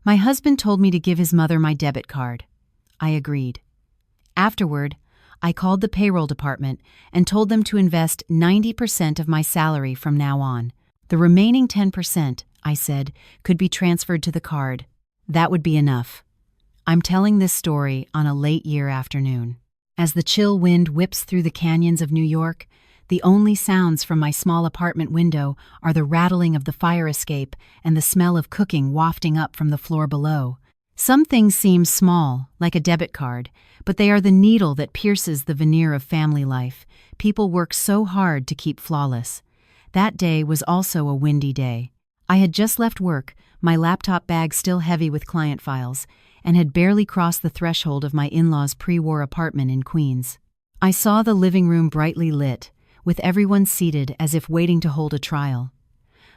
My husband told me to give his mother my debit card. I agreed. Afterward, I called the payroll department and told them to invest 90% of my salary from now on. The remaining 10%, I said, could be transferred to the card. That would be enough. I'm telling this story on a late year afternoon. As the chill wind whips through the canyons of New York, the only sounds from my small apartment window are the rattling of the fire escape and the smell of cooking wafting up from the floor below. Some things seem small, like a debit card, but they are the needle that pierces the veneer of family life. People work so hard to keep flawless. That day was also a windy day. I had just left work, my laptop bag still heavy with client files, and had barely crossed the threshold of my in-laws' pre-war apartment in Queens. I saw the living room brightly lit, with everyone seated as if waiting to hold a trial.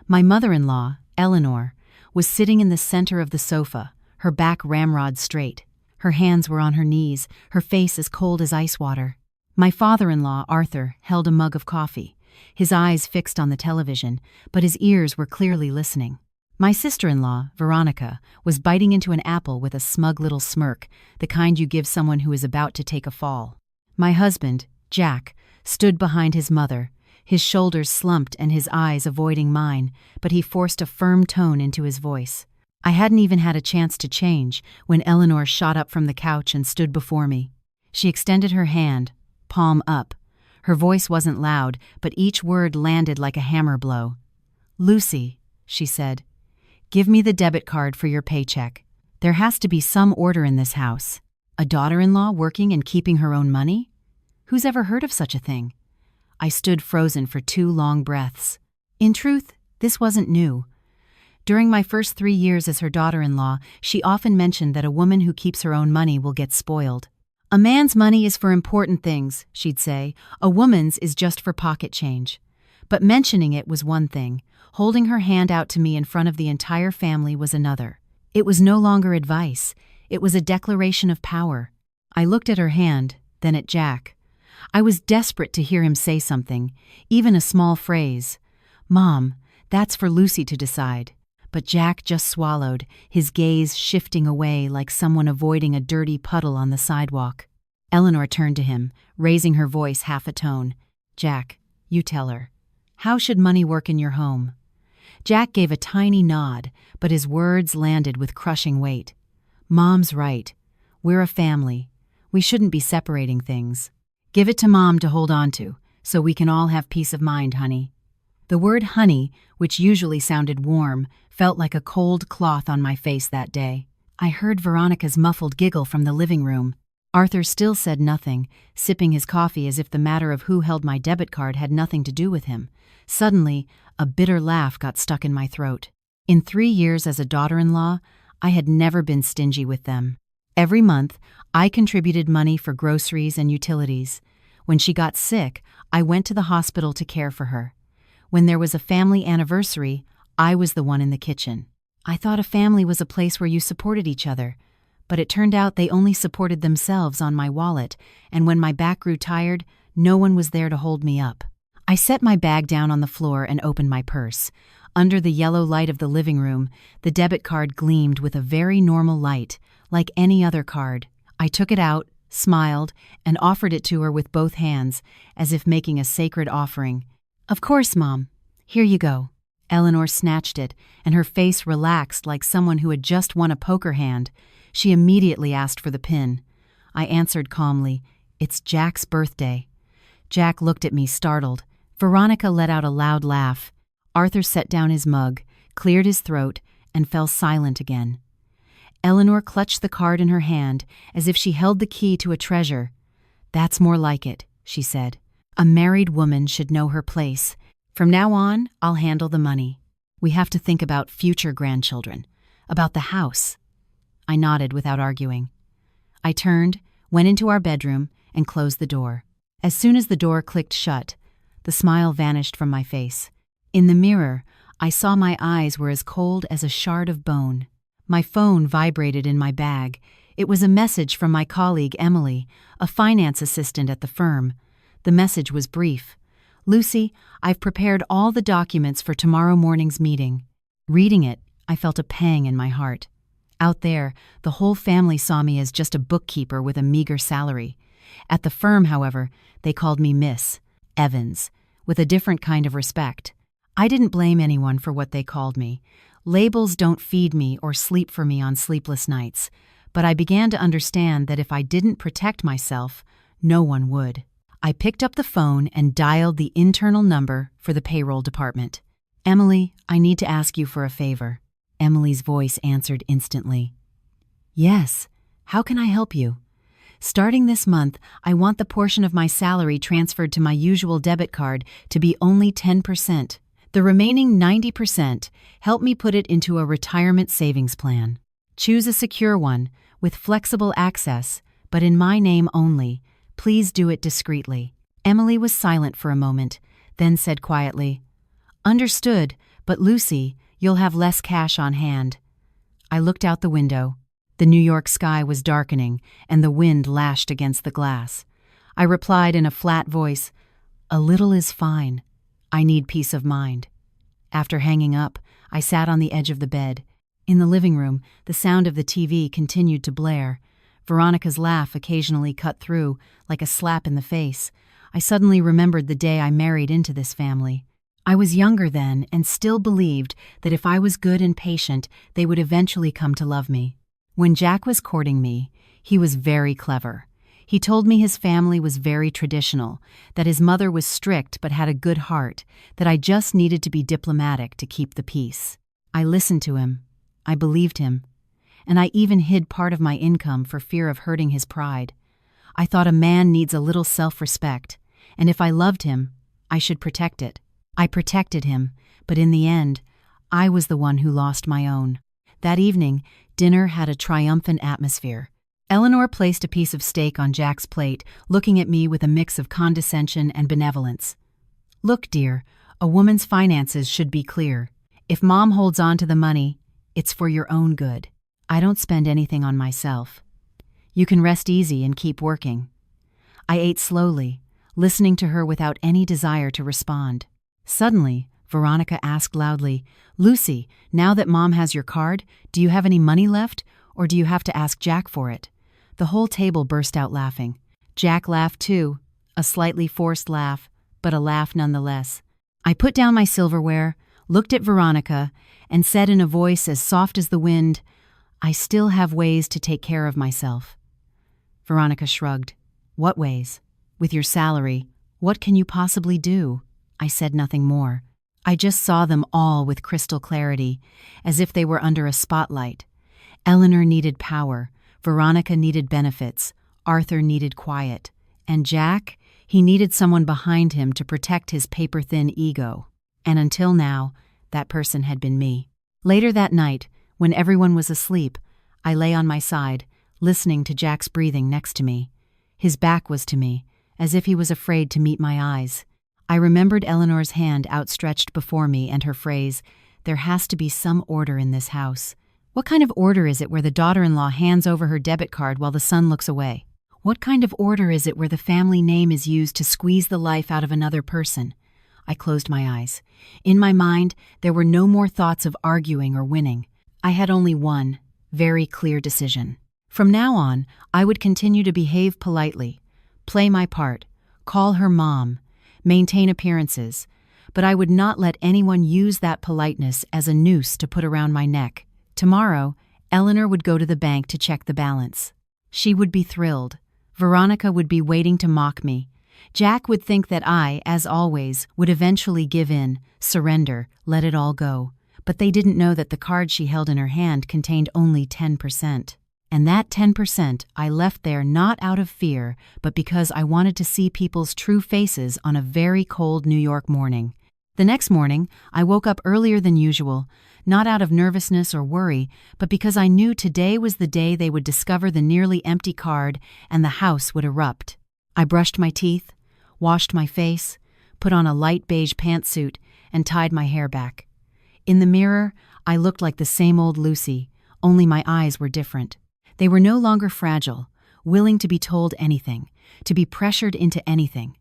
My mother-in-law, Eleanor, was sitting in the center of the sofa, her back ramrod straight. Her hands were on her knees, her face as cold as ice water. My father-in-law, Arthur, held a mug of coffee, his eyes fixed on the television, but his ears were clearly listening. My sister-in-law, Veronica, was biting into an apple with a smug little smirk, the kind you give someone who is about to take a fall. My husband, Jack, stood behind his mother, his shoulders slumped and his eyes avoiding mine, but he forced a firm tone into his voice. I hadn't even had a chance to change when Eleanor shot up from the couch and stood before me. She extended her hand, palm up. Her voice wasn't loud, but each word landed like a hammer blow. "Lucy," she said, "give me the debit card for your paycheck. There has to be some order in this house. A daughter-in-law working and keeping her own money? Who's ever heard of such a thing?" I stood frozen for 2 long breaths. In truth, this wasn't new. During my first 3 years as her daughter-in-law, she often mentioned that a woman who keeps her own money will get spoiled. "A man's money is for important things," she'd say. "A woman's is just for pocket change." But mentioning it was one thing. Holding her hand out to me in front of the entire family was another. It was no longer advice. It was a declaration of power. I looked at her hand, then at Jack. I was desperate to hear him say something, even a small phrase. "Mom, that's for Lucy to decide." But Jack just swallowed, his gaze shifting away like someone avoiding a dirty puddle on the sidewalk. Eleanor turned to him, raising her voice half a tone. "Jack, you tell her. How should money work in your home?" Jack gave a tiny nod, but his words landed with crushing weight. "Mom's right. We're a family. We shouldn't be separating things. Give it to Mom to hold on to, so we can all have peace of mind, honey." The word honey, which usually sounded warm, felt like a cold cloth on my face that day. I heard Veronica's muffled giggle from the living room. Arthur still said nothing, sipping his coffee as if the matter of who held my debit card had nothing to do with him. Suddenly, a bitter laugh got stuck in my throat. In 3 years as a daughter-in-law, I had never been stingy with them. Every month, I contributed money for groceries and utilities. When she got sick, I went to the hospital to care for her. When there was a family anniversary, I was the one in the kitchen. I thought a family was a place where you supported each other, but it turned out they only supported themselves on my wallet, and when my back grew tired, no one was there to hold me up. I set my bag down on the floor and opened my purse. Under the yellow light of the living room, the debit card gleamed with a very normal light, like any other card. I took it out, smiled, and offered it to her with both hands, as if making a sacred offering. "Of course, Mom. Here you go." Eleanor snatched it, and her face relaxed like someone who had just won a poker hand. She immediately asked for the PIN. I answered calmly, "It's Jack's birthday." Jack looked at me startled. Veronica let out a loud laugh. Arthur set down his mug, cleared his throat, and fell silent again. Eleanor clutched the card in her hand as if she held the key to a treasure. "That's more like it," she said. "A married woman should know her place. From now on, I'll handle the money. We have to think about future grandchildren, about the house." I nodded without arguing. I turned, went into our bedroom, and closed the door. As soon as the door clicked shut, the smile vanished from my face. In the mirror, I saw my eyes were as cold as a shard of bone. My phone vibrated in my bag. It was a message from my colleague Emily, a finance assistant at the firm. The message was brief. "Lucy, I've prepared all the documents for tomorrow morning's meeting." Reading it, I felt a pang in my heart. Out there, the whole family saw me as just a bookkeeper with a meager salary. At the firm, however, they called me Miss Evans, with a different kind of respect. I didn't blame anyone for what they called me. Labels don't feed me or sleep for me on sleepless nights, but I began to understand that if I didn't protect myself, no one would. I picked up the phone and dialed the internal number for the payroll department. "Emily, I need to ask you for a favor." Emily's voice answered instantly. "Yes, how can I help you?" "Starting this month, I want the portion of my salary transferred to my usual debit card to be only 10%. The remaining 90%, help me put it into a retirement savings plan. Choose a secure one, with flexible access, but in my name only. Please do it discreetly." Emily was silent for a moment, then said quietly, "Understood, but Lucy, you'll have less cash on hand." I looked out the window. The New York sky was darkening, and the wind lashed against the glass. I replied in a flat voice, "A little is fine. I need peace of mind." After hanging up, I sat on the edge of the bed. In the living room, the sound of the TV continued to blare. Veronica's laugh occasionally cut through, like a slap in the face. I suddenly remembered the day I married into this family. I was younger then and still believed that if I was good and patient, they would eventually come to love me. When Jack was courting me, he was very clever. He told me his family was very traditional, that his mother was strict but had a good heart, that I just needed to be diplomatic to keep the peace. I listened to him. I believed him. And I even hid part of my income for fear of hurting his pride. I thought a man needs a little self-respect, and if I loved him, I should protect it. I protected him, but in the end, I was the one who lost my own. That evening, dinner had a triumphant atmosphere. Eleanor placed a piece of steak on Jack's plate, looking at me with a mix of condescension and benevolence. "Look, dear, a woman's finances should be clear. If Mom holds on to the money, it's for your own good. I don't spend anything on myself. You can rest easy and keep working." I ate slowly, listening to her without any desire to respond. Suddenly, Veronica asked loudly, "Lucy, now that Mom has your card, do you have any money left, or do you have to ask Jack for it?" The whole table burst out laughing. Jack laughed too, a slightly forced laugh, but a laugh nonetheless. I put down my silverware, looked at Veronica, and said in a voice as soft as the wind, "I still have ways to take care of myself." Veronica shrugged. "What ways? With your salary, what can you possibly do?" I said nothing more. I just saw them all with crystal clarity, as if they were under a spotlight. Eleanor needed power, Veronica needed benefits, Arthur needed quiet, and Jack, he needed someone behind him to protect his paper-thin ego. And until now, that person had been me. Later that night, when everyone was asleep, I lay on my side, listening to Jack's breathing next to me. His back was to me, as if he was afraid to meet my eyes. I remembered Eleanor's hand outstretched before me and her phrase, "There has to be some order in this house." What kind of order is it where the daughter-in-law hands over her debit card while the son looks away? What kind of order is it where the family name is used to squeeze the life out of another person? I closed my eyes. In my mind, there were no more thoughts of arguing or winning. I had only one, very clear decision. From now on, I would continue to behave politely, play my part, call her Mom, maintain appearances, but I would not let anyone use that politeness as a noose to put around my neck. Tomorrow, Eleanor would go to the bank to check the balance. She would be thrilled. Veronica would be waiting to mock me. Jack would think that I, as always, would eventually give in, surrender, let it all go. But they didn't know that the card she held in her hand contained only 10%. And that 10% I left there not out of fear, but because I wanted to see people's true faces on a very cold New York morning. The next morning, I woke up earlier than usual, not out of nervousness or worry, but because I knew today was the day they would discover the nearly empty card and the house would erupt. I brushed my teeth, washed my face, put on a light beige pantsuit, and tied my hair back. In the mirror, I looked like the same old Lucy, only my eyes were different. They were no longer fragile, willing to be told anything, to be pressured into anything.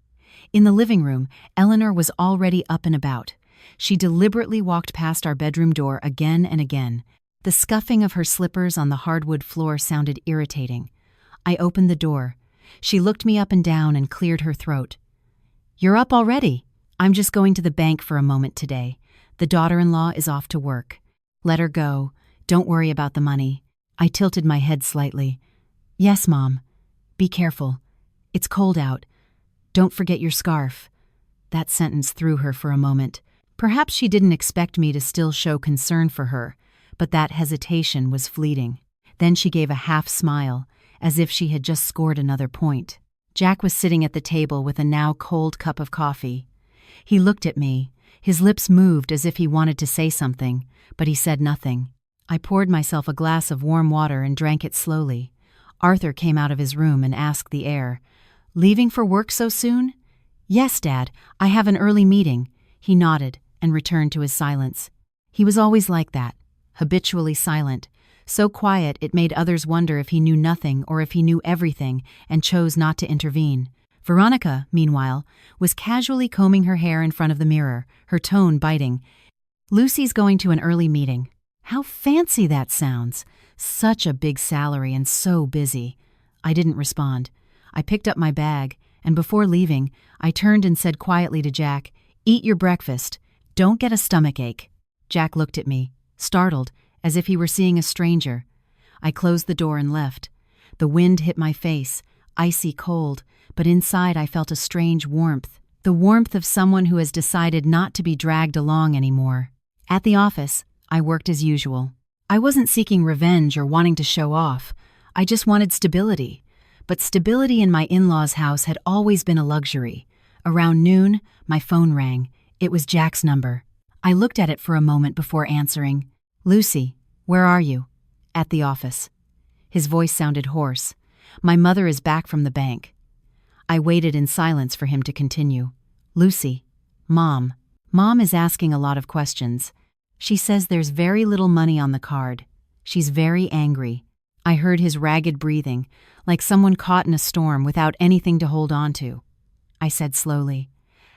In the living room, Eleanor was already up and about. She deliberately walked past our bedroom door again and again. The scuffing of her slippers on the hardwood floor sounded irritating. I opened the door. She looked me up and down and cleared her throat. "You're up already. I'm just going to the bank for a moment today. The daughter-in-law is off to work. Let her go. Don't worry about the money." I tilted my head slightly. "Yes, Mom. Be careful. It's cold out. Don't forget your scarf." That sentence threw her for a moment. Perhaps she didn't expect me to still show concern for her, but that hesitation was fleeting. Then she gave a half smile, as if she had just scored another point. Jack was sitting at the table with a now cold cup of coffee. He looked at me. His lips moved as if he wanted to say something, but he said nothing. I poured myself a glass of warm water and drank it slowly. Arthur came out of his room and asked the heir, "Leaving for work so soon?" "Yes, Dad, I have an early meeting." He nodded and returned to his silence. He was always like that, habitually silent, so quiet it made others wonder if he knew nothing or if he knew everything and chose not to intervene. Veronica, meanwhile, was casually combing her hair in front of the mirror, her tone biting. "Lucy's going to an early meeting. How fancy that sounds. Such a big salary and so busy." I didn't respond. I picked up my bag, and before leaving, I turned and said quietly to Jack, "Eat your breakfast. Don't get a stomachache." Jack looked at me, startled, as if he were seeing a stranger. I closed the door and left. The wind hit my face, icy cold, but inside I felt a strange warmth, the warmth of someone who has decided not to be dragged along anymore. At the office, I worked as usual. I wasn't seeking revenge or wanting to show off. I just wanted stability. But stability in my in-laws' house had always been a luxury. Around noon, my phone rang. It was Jack's number. I looked at it for a moment before answering. "Lucy, where are you?" "At the office." His voice sounded hoarse. "My mother is back from the bank." I waited in silence for him to continue. "Lucy, Mom. Mom is asking a lot of questions. She says there's very little money on the card. She's very angry." I heard his ragged breathing, like someone caught in a storm without anything to hold on to. I said slowly,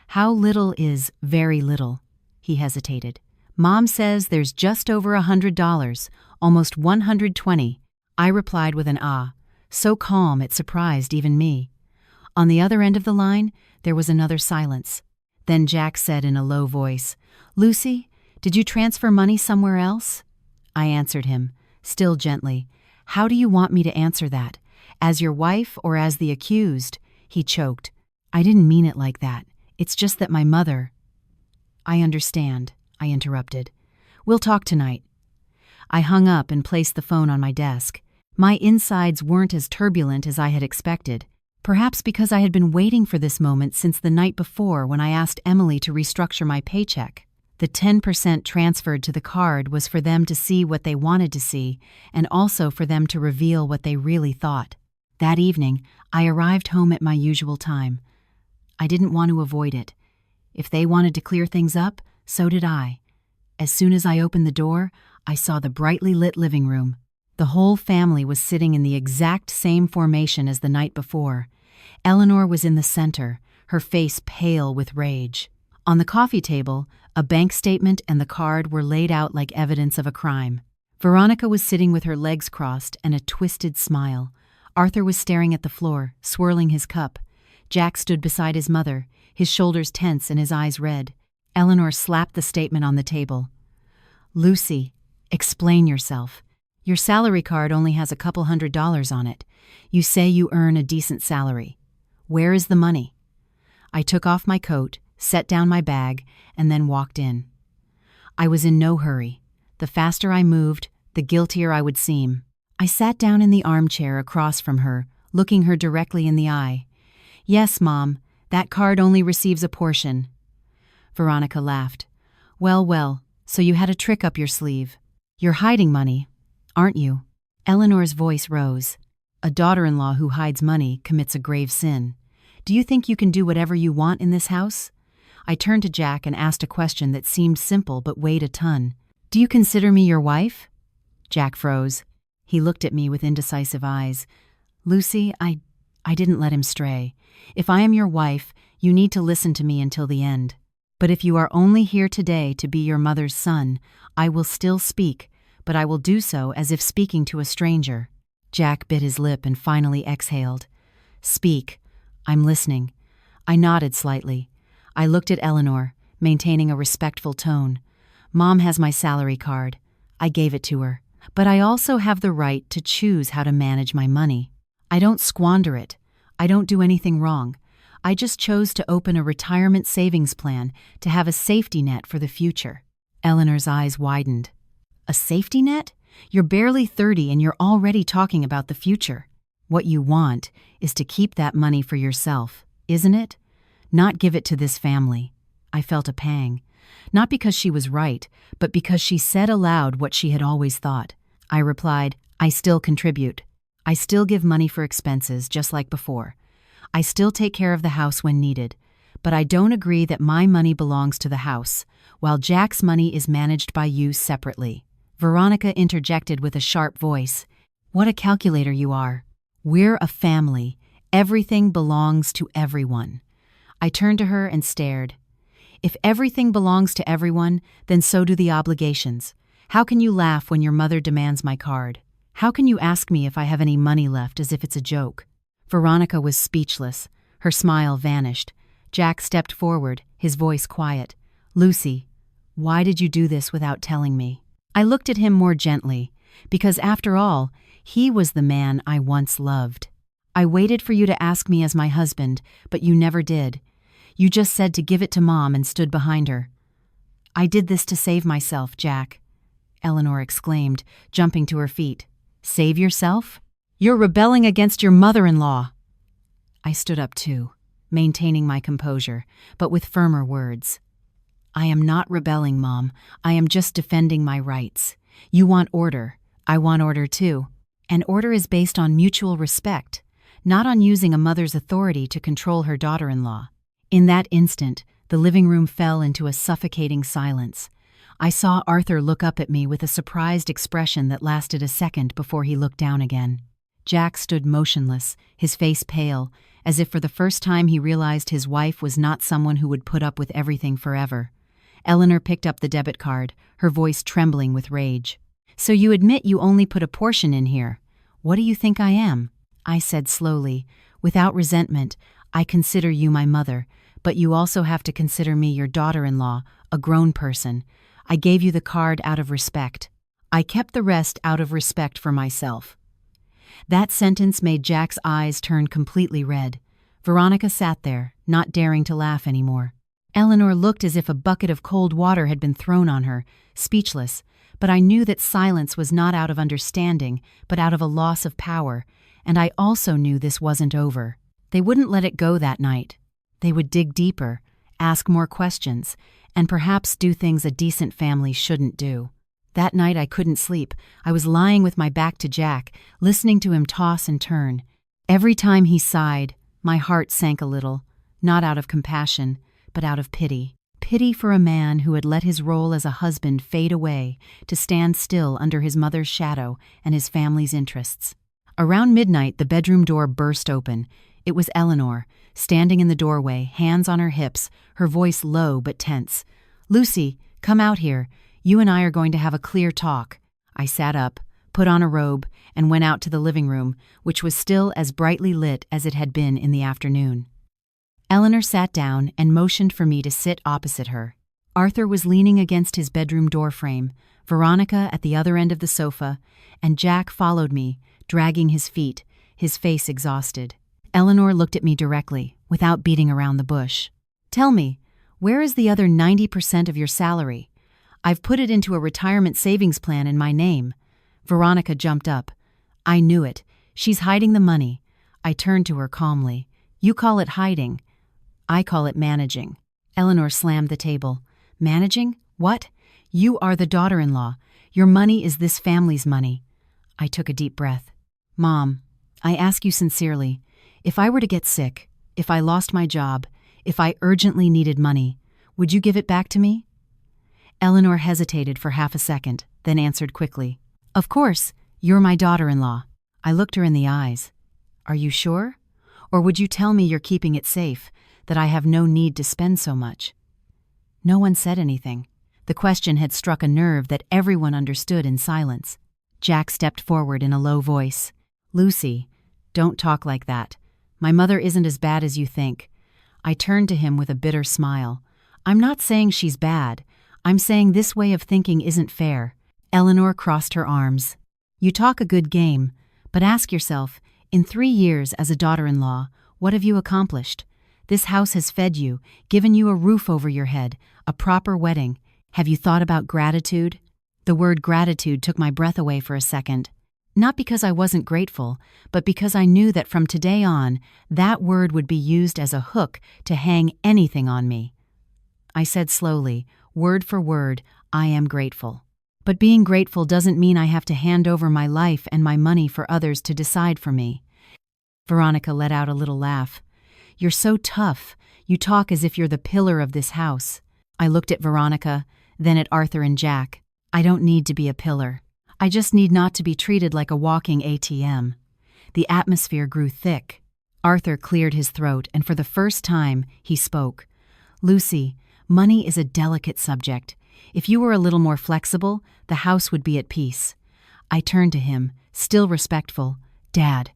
"How little is very little?" He hesitated. "Mom says there's just over $100, almost 120. I replied with an ah, so calm it surprised even me. On the other end of the line, there was another silence. Then Jack said in a low voice, "Lucy, did you transfer money somewhere else?" I answered him, still gently. "How do you want me to answer that? As your wife or as the accused?" He choked. "I didn't mean it like that. It's just that my mother—" "I understand," I interrupted. "We'll talk tonight." I hung up and placed the phone on my desk. My insides weren't as turbulent as I had expected, perhaps because I had been waiting for this moment since the night before when I asked Emily to restructure my paycheck. The 10% transferred to the card was for them to see what they wanted to see, and also for them to reveal what they really thought. That evening, I arrived home at my usual time. I didn't want to avoid it. If they wanted to clear things up, so did I. As soon as I opened the door, I saw the brightly lit living room. The whole family was sitting in the exact same formation as the night before. Eleanor was in the center, her face pale with rage. On the coffee table, a bank statement and the card were laid out like evidence of a crime. Veronica was sitting with her legs crossed and a twisted smile. Arthur was staring at the floor, swirling his cup. Jack stood beside his mother, his shoulders tense and his eyes red. Eleanor slapped the statement on the table. "Lucy, explain yourself. Your salary card only has a couple $100 on it. You say you earn a decent salary. Where is the money?" I took off my coat, set down my bag, and then walked in. I was in no hurry. The faster I moved, the guiltier I would seem. I sat down in the armchair across from her, looking her directly in the eye. "Yes, Mom, that card only receives a portion." Veronica laughed. Well, so you had a trick up your sleeve. You're hiding money, aren't you?" Eleanor's voice rose. "A daughter-in-law who hides money commits a grave sin. Do you think you can do whatever you want in this house?" I turned to Jack and asked a question that seemed simple but weighed a ton. "Do you consider me your wife?" Jack froze. He looked at me with indecisive eyes. "Lucy, I didn't let him stray. If I am your wife, you need to listen to me until the end. But if you are only here today to be your mother's son, I will still speak, but I will do so as if speaking to a stranger." Jack bit his lip and finally exhaled. "Speak. I'm listening." I nodded slightly. I looked at Eleanor, maintaining a respectful tone. "Mom has my salary card. I gave it to her. But I also have the right to choose how to manage my money. I don't squander it. I don't do anything wrong. I just chose to open a retirement savings plan to have a safety net for the future." Eleanor's eyes widened. "A safety net? You're barely 30 and you're already talking about the future. What you want is to keep that money for yourself, isn't it? Not give it to this family." I felt a pang. Not because she was right, but because she said aloud what she had always thought. I replied, "I still contribute. I still give money for expenses, just like before. I still take care of the house when needed, but I don't agree that my money belongs to the house, while Jack's money is managed by you separately." Veronica interjected with a sharp voice. "What a calculator you are. We're a family. Everything belongs to everyone." I turned to her and stared. "If everything belongs to everyone, then so do the obligations. How can you laugh when your mother demands my card? How can you ask me if I have any money left as if it's a joke?" Veronica was speechless. Her smile vanished. Jack stepped forward, his voice quiet. "Lucy, why did you do this without telling me?" I looked at him more gently, because after all, he was the man I once loved. "I waited for you to ask me as my husband, but you never did. You just said to give it to Mom and stood behind her." "I did this to save myself, Jack," Eleanor exclaimed, jumping to her feet. "Save yourself? You're rebelling against your mother-in-law." I stood up too, maintaining my composure, but with firmer words. "I am not rebelling, Mom. I am just defending my rights. You want order. I want order too. And order is based on mutual respect, not on using a mother's authority to control her daughter-in-law." In that instant, the living room fell into a suffocating silence. I saw Arthur look up at me with a surprised expression that lasted a second before he looked down again. Jack stood motionless, his face pale, as if for the first time he realized his wife was not someone who would put up with everything forever. Eleanor picked up the debit card, her voice trembling with rage. "So you admit you only put a portion in here. What do you think I am?" I said slowly, without resentment, "I consider you my mother, but you also have to consider me your daughter-in-law, a grown person. I gave you the card out of respect. I kept the rest out of respect for myself." That sentence made Jack's eyes turn completely red. Veronica sat there, not daring to laugh anymore. Eleanor looked as if a bucket of cold water had been thrown on her, speechless, but I knew that silence was not out of understanding, but out of a loss of power, and I also knew this wasn't over. They wouldn't let it go that night. They would dig deeper, ask more questions, and perhaps do things a decent family shouldn't do. That night I couldn't sleep. I was lying with my back to Jack, listening to him toss and turn. Every time he sighed, my heart sank a little, not out of compassion, but out of pity. Pity for a man who had let his role as a husband fade away to stand still under his mother's shadow and his family's interests. Around midnight, the bedroom door burst open. It was Eleanor, standing in the doorway, hands on her hips, her voice low but tense. "Lucy, come out here. You and I are going to have a clear talk." I sat up, put on a robe, and went out to the living room, which was still as brightly lit as it had been in the afternoon. Eleanor sat down and motioned for me to sit opposite her. Arthur was leaning against his bedroom doorframe, Veronica at the other end of the sofa, and Jack followed me, dragging his feet, his face exhausted. Eleanor looked at me directly, without beating around the bush. "Tell me, where is the other 90% of your salary? I've put it into a retirement savings plan in my name." Veronica jumped up. "I knew it. She's hiding the money." I turned to her calmly. "You call it hiding. I call it managing." Eleanor slammed the table. "Managing? What? You are the daughter-in-law. Your money is this family's money." I took a deep breath. "Mom, I ask you sincerely, if I were to get sick, if I lost my job, if I urgently needed money, would you give it back to me?" Eleanor hesitated for half a second, then answered quickly, "Of course, you're my daughter-in-law." I looked her in the eyes. "Are you sure? Or would you tell me you're keeping it safe, that I have no need to spend so much?" No one said anything. The question had struck a nerve that everyone understood in silence. Jack stepped forward in a low voice. "Lucy, don't talk like that. My mother isn't as bad as you think." I turned to him with a bitter smile. "I'm not saying she's bad. I'm saying this way of thinking isn't fair." Eleanor crossed her arms. "You talk a good game, but ask yourself, in 3 years as a daughter-in-law, what have you accomplished? This house has fed you, given you a roof over your head, a proper wedding. Have you thought about gratitude?" The word gratitude took my breath away for a second. Not because I wasn't grateful, but because I knew that from today on, that word would be used as a hook to hang anything on me. I said slowly, word for word, "I am grateful. But being grateful doesn't mean I have to hand over my life and my money for others to decide for me." Veronica let out a little laugh. "You're so tough. You talk as if you're the pillar of this house." I looked at Veronica, then at Arthur and Jack. "I don't need to be a pillar. I just need not to be treated like a walking ATM." The atmosphere grew thick. Arthur cleared his throat, and for the first time, he spoke. "Lucy, money is a delicate subject. If you were a little more flexible, the house would be at peace." I turned to him, still respectful. "Dad,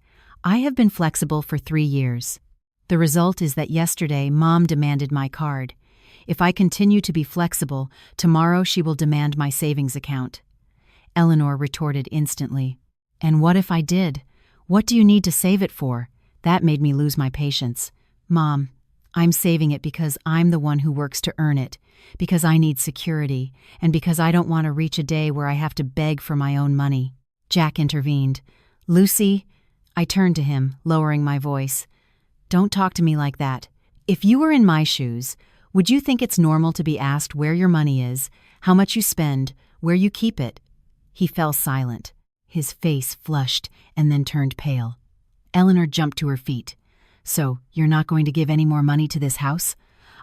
I have been flexible for 3 years. The result is that yesterday Mom demanded my card. If I continue to be flexible, tomorrow she will demand my savings account." Eleanor retorted instantly. "And what if I did? What do you need to save it for?" That made me lose my patience. "Mom, I'm saving it because I'm the one who works to earn it, because I need security, and because I don't want to reach a day where I have to beg for my own money." Jack intervened. "Lucy," I turned to him, lowering my voice. "Don't talk to me like that. If you were in my shoes, would you think it's normal to be asked where your money is, how much you spend, where you keep it?" He fell silent. His face flushed and then turned pale. Eleanor jumped to her feet. "So, you're not going to give any more money to this house?"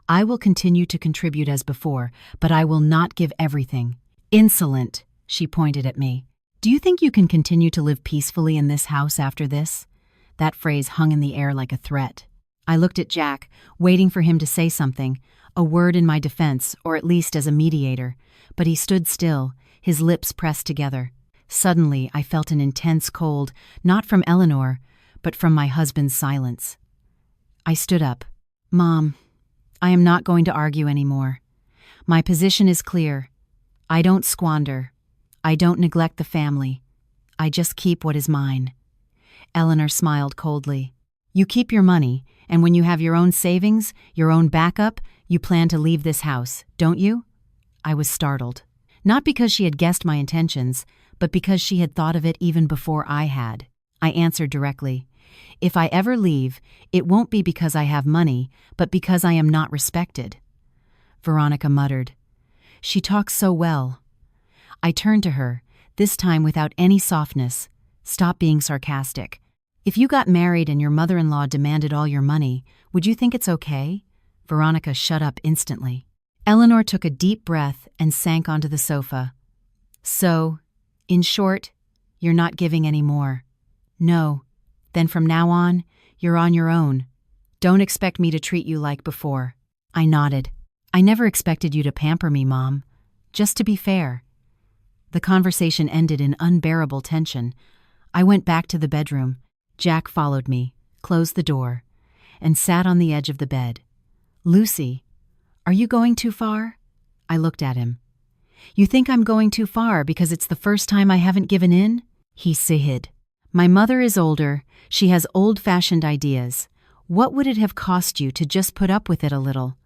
"I will continue to contribute as before, but I will not give everything." "Insolent," she pointed at me. "Do you think you can continue to live peacefully in this house after this?" That phrase hung in the air like a threat. I looked at Jack, waiting for him to say something, a word in my defense, or at least as a mediator, but he stood still, his lips pressed together. Suddenly, I felt an intense cold, not from Eleanor, but from my husband's silence. I stood up. "Mom, I am not going to argue anymore. My position is clear. I don't squander. I don't neglect the family. I just keep what is mine." Eleanor smiled coldly. "You keep your money, and when you have your own savings, your own backup, you plan to leave this house, don't you?" I was startled. Not because she had guessed my intentions, but because she had thought of it even before I had. I answered directly. "If I ever leave, it won't be because I have money, but because I am not respected." Veronica muttered. "She talks so well." I turned to her, this time without any softness. "Stop being sarcastic. If you got married and your mother-in-law demanded all your money, would you think it's okay?" Veronica shut up instantly. Eleanor took a deep breath and sank onto the sofa. "So, in short, you're not giving any more?" "No. Then from now on, you're on your own. Don't expect me to treat you like before." I nodded. "I never expected you to pamper me, Mom. Just to be fair." The conversation ended in unbearable tension. I went back to the bedroom. Jack followed me, closed the door, and sat on the edge of the bed. "Lucy, are you going too far?" I looked at him. "You think I'm going too far because it's the first time I haven't given in?" He sighed. "My mother is older. She has old-fashioned ideas. What would it have cost you to just put up with it a little?"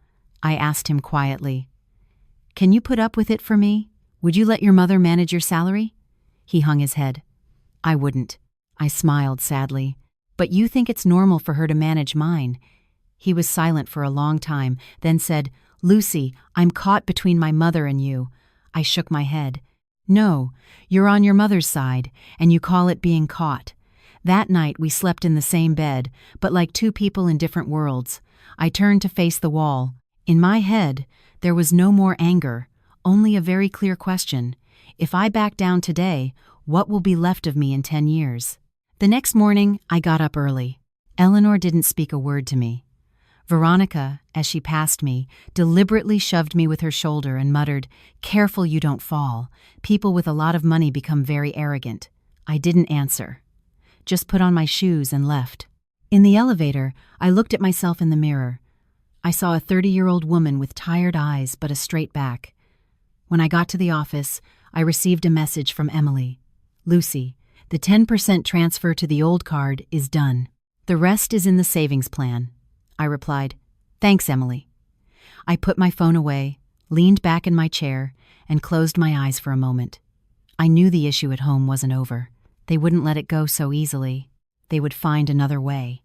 I asked him quietly. "Can you put up with it for me? Would you let your mother manage your salary?" He hung his head. "I wouldn't." I smiled sadly. "But you think it's normal for her to manage mine?" He was silent for a long time, then said, "Lucy, I'm caught between my mother and you." I shook my head. "No, you're on your mother's side, and you call it being caught. That night we slept in the same bed, but like two people in different worlds. I turned to face the wall. In my head, there was no more anger, only a very clear question. If I back down today, what will be left of me in 10 years? The next morning, I got up early. Eleanor didn't speak a word to me. Veronica, as she passed me, deliberately shoved me with her shoulder and muttered, "Careful you don't fall. People with a lot of money become very arrogant." I didn't answer. Just put on my shoes and left. In the elevator, I looked at myself in the mirror. I saw a 30-year-old woman with tired eyes but a straight back. When I got to the office, I received a message from Emily. "Lucy, the 10% transfer to the old card is done. The rest is in the savings plan." I replied, "Thanks, Emily." I put my phone away, leaned back in my chair, and closed my eyes for a moment. I knew the issue at home wasn't over. They wouldn't let it go so easily. They would find another way.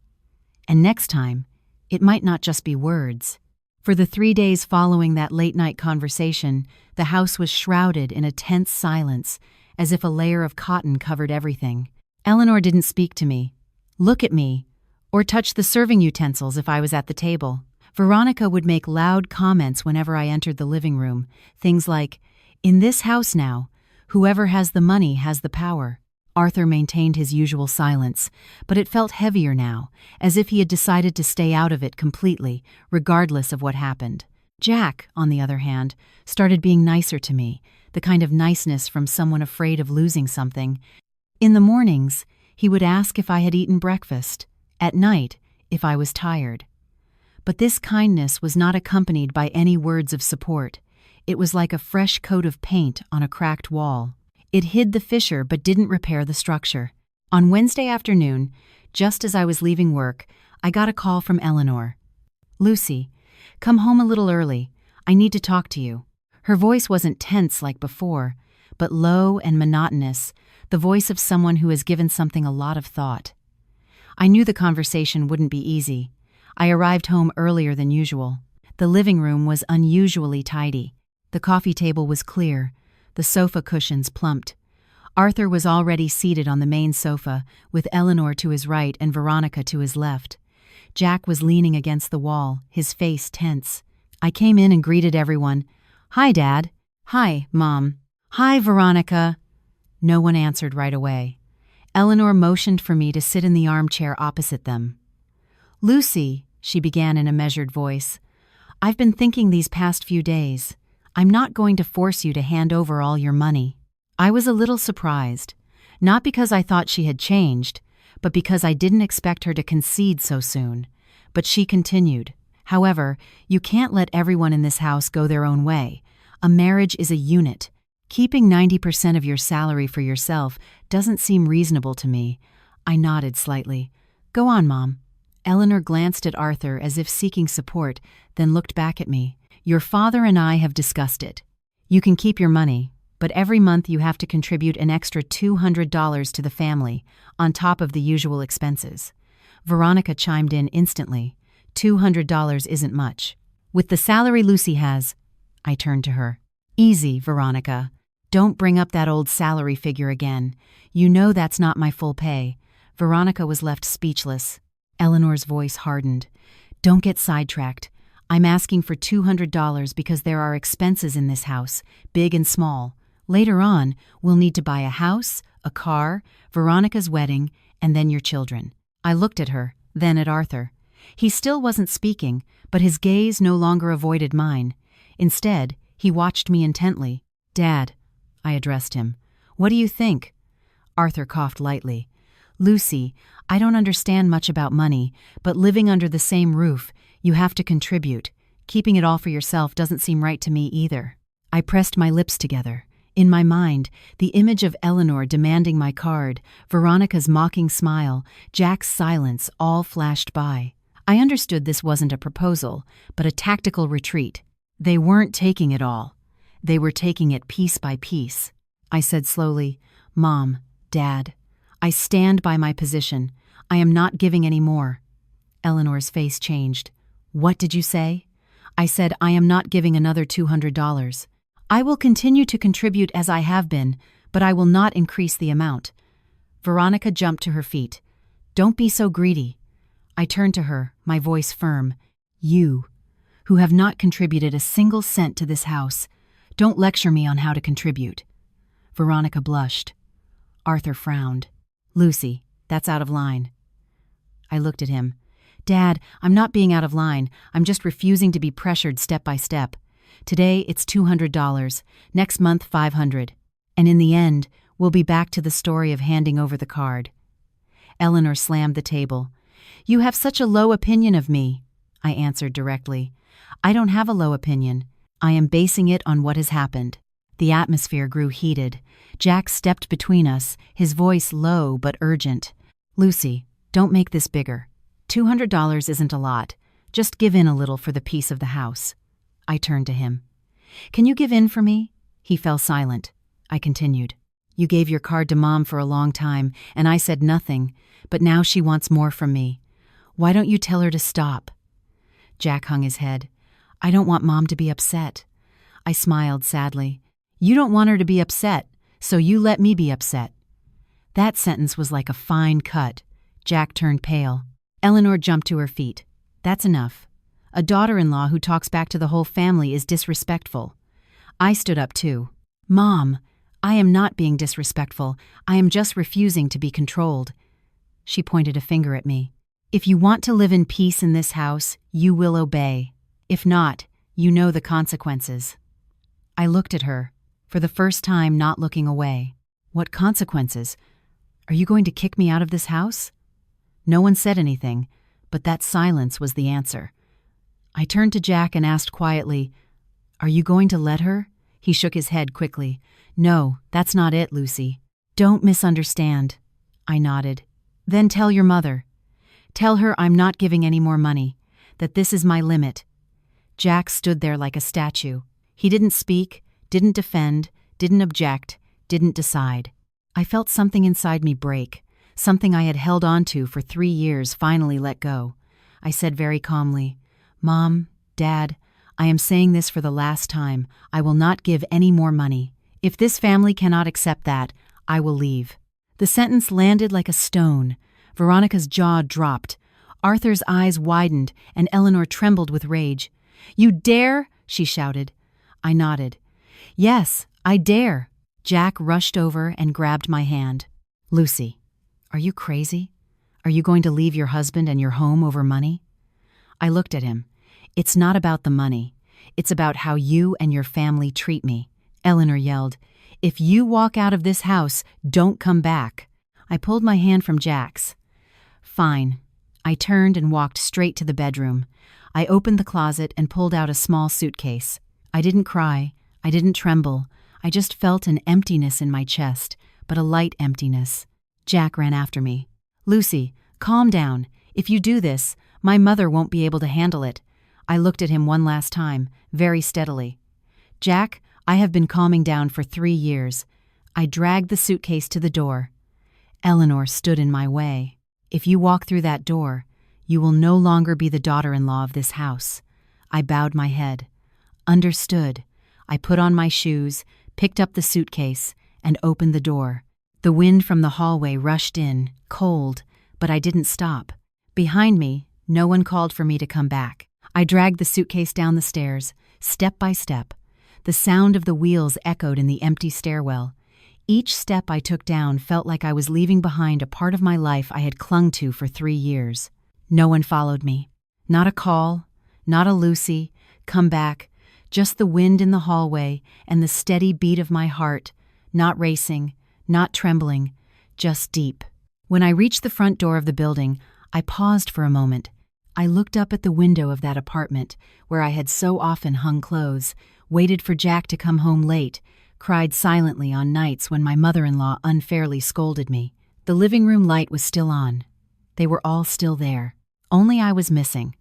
And next time, it might not just be words. For the 3 days following that late-night conversation, the house was shrouded in a tense silence, as if a layer of cotton covered everything. Eleanor didn't speak to me, look at me, or touch the serving utensils if I was at the table. Veronica would make loud comments whenever I entered the living room, things like, "In this house now, whoever has the money has the power." Arthur maintained his usual silence, but it felt heavier now, as if he had decided to stay out of it completely, regardless of what happened. Jack, on the other hand, started being nicer to me, the kind of niceness from someone afraid of losing something. In the mornings, he would ask if I had eaten breakfast. At night, if I was tired. But this kindness was not accompanied by any words of support. It was like a fresh coat of paint on a cracked wall. It hid the fissure but didn't repair the structure. On Wednesday afternoon, just as I was leaving work, I got a call from Eleanor. "Lucy, come home a little early. I need to talk to you." Her voice wasn't tense like before, but low and monotonous, the voice of someone who has given something a lot of thought. I knew the conversation wouldn't be easy. I arrived home earlier than usual. The living room was unusually tidy. The coffee table was clear, the sofa cushions plumped. Arthur was already seated on the main sofa, with Eleanor to his right and Veronica to his left. Jack was leaning against the wall, his face tense. I came in and greeted everyone. "Hi, Dad." "Hi, Mom." "Hi, Veronica." No one answered right away. Eleanor motioned for me to sit in the armchair opposite them. "Lucy," she began in a measured voice, "I've been thinking these past few days. I'm not going to force you to hand over all your money." I was a little surprised, not because I thought she had changed, but because I didn't expect her to concede so soon. But she continued, "However, you can't let everyone in this house go their own way. A marriage is a unit. Keeping 90% of your salary for yourself doesn't seem reasonable to me." I nodded slightly. "Go on, Mom." Eleanor glanced at Arthur as if seeking support, then looked back at me. "Your father and I have discussed it. You can keep your money, but every month you have to contribute an extra $200 to the family, on top of the usual expenses." Veronica chimed in instantly. $200 isn't much. "With the salary Lucy has," I turned to her. "Easy, Veronica. Don't bring up that old salary figure again. You know that's not my full pay." Veronica was left speechless. Eleanor's voice hardened. "Don't get sidetracked. I'm asking for $200 because there are expenses in this house, big and small. Later on, we'll need to buy a house, a car, Veronica's wedding, and then your children." I looked at her, then at Arthur. He still wasn't speaking, but his gaze no longer avoided mine. Instead, he watched me intently. "Dad," I addressed him, "what do you think?" Arthur coughed lightly. "Lucy, I don't understand much about money, but living under the same roof, you have to contribute. Keeping it all for yourself doesn't seem right to me either." I pressed my lips together. In my mind, the image of Eleanor demanding my card, Veronica's mocking smile, Jack's silence all flashed by. I understood this wasn't a proposal, but a tactical retreat. They weren't taking it all. They were taking it piece by piece. I said slowly, "Mom, Dad, I stand by my position. I am not giving any more." Eleanor's face changed. "What did you say?" I said, "I am not giving another $200. I will continue to contribute as I have been, but I will not increase the amount." Veronica jumped to her feet. "Don't be so greedy." I turned to her, my voice firm. "You, who have not contributed a single cent to this house, don't lecture me on how to contribute." Veronica blushed. Arthur frowned. "Lucy, that's out of line." I looked at him. Dad, I'm not being out of line. I'm just refusing to be pressured step by step. Today, it's $200. Next month, $500. And in the end, we'll be back to the story of handing over the card. Eleanor slammed the table. You have such a low opinion of me, I answered directly. I don't have a low opinion. I am basing it on what has happened. The atmosphere grew heated. Jack stepped between us, his voice low but urgent. Lucy, don't make this bigger. $200 isn't a lot. Just give in a little for the peace of the house. I turned to him. Can you give in for me? He fell silent. I continued. You gave your card to Mom for a long time, and I said nothing, but now she wants more from me. Why don't you tell her to stop? Jack hung his head. I don't want Mom to be upset. I smiled sadly. You don't want her to be upset, so you let me be upset. That sentence was like a fine cut. Jack turned pale. Eleanor jumped to her feet. That's enough. A daughter-in-law who talks back to the whole family is disrespectful. I stood up too. Mom, I am not being disrespectful. I am just refusing to be controlled. She pointed a finger at me. If you want to live in peace in this house, you will obey. If not, you know the consequences. I looked at her, for the first time not looking away. What consequences? Are you going to kick me out of this house? No one said anything, but that silence was the answer. I turned to Jack and asked quietly, Are you going to let her? He shook his head quickly. No, that's not it, Lucy. Don't misunderstand. I nodded. Then tell your mother. Tell her I'm not giving any more money, that this is my limit. Jack stood there like a statue. He didn't speak, didn't defend, didn't object, didn't decide. I felt something inside me break, something I had held on to for 3 years finally let go. I said very calmly, Mom, Dad, I am saying this for the last time. I will not give any more money. If this family cannot accept that, I will leave. The sentence landed like a stone. Veronica's jaw dropped. Arthur's eyes widened, and Eleanor trembled with rage. You dare? She shouted. I nodded. Yes, I dare. Jack rushed over and grabbed my hand. Lucy, are you crazy? Are you going to leave your husband and your home over money? I looked at him. It's not about the money. It's about how you and your family treat me. Eleanor yelled, If you walk out of this house, don't come back. I pulled my hand from Jack's. Fine. I turned and walked straight to the bedroom. I opened the closet and pulled out a small suitcase. I didn't cry. I didn't tremble. I just felt an emptiness in my chest, but a light emptiness. Jack ran after me. Lucy, calm down. If you do this, my mother won't be able to handle it. I looked at him one last time, very steadily. Jack, I have been calming down for 3 years. I dragged the suitcase to the door. Eleanor stood in my way. If you walk through that door, you will no longer be the daughter-in-law of this house. I bowed my head. Understood. I put on my shoes, picked up the suitcase, and opened the door. The wind from the hallway rushed in, cold, but I didn't stop. Behind me, no one called for me to come back. I dragged the suitcase down the stairs, step by step. The sound of the wheels echoed in the empty stairwell. Each step I took down felt like I was leaving behind a part of my life I had clung to for 3 years. No one followed me. Not a call, not a Lucy, come back, just the wind in the hallway and the steady beat of my heart, not racing, not trembling, just deep. When I reached the front door of the building, I paused for a moment. I looked up at the window of that apartment where I had so often hung clothes, waited for Jack to come home late, cried silently on nights when my mother-in-law unfairly scolded me. The living room light was still on. They were all still there. Only I was missing.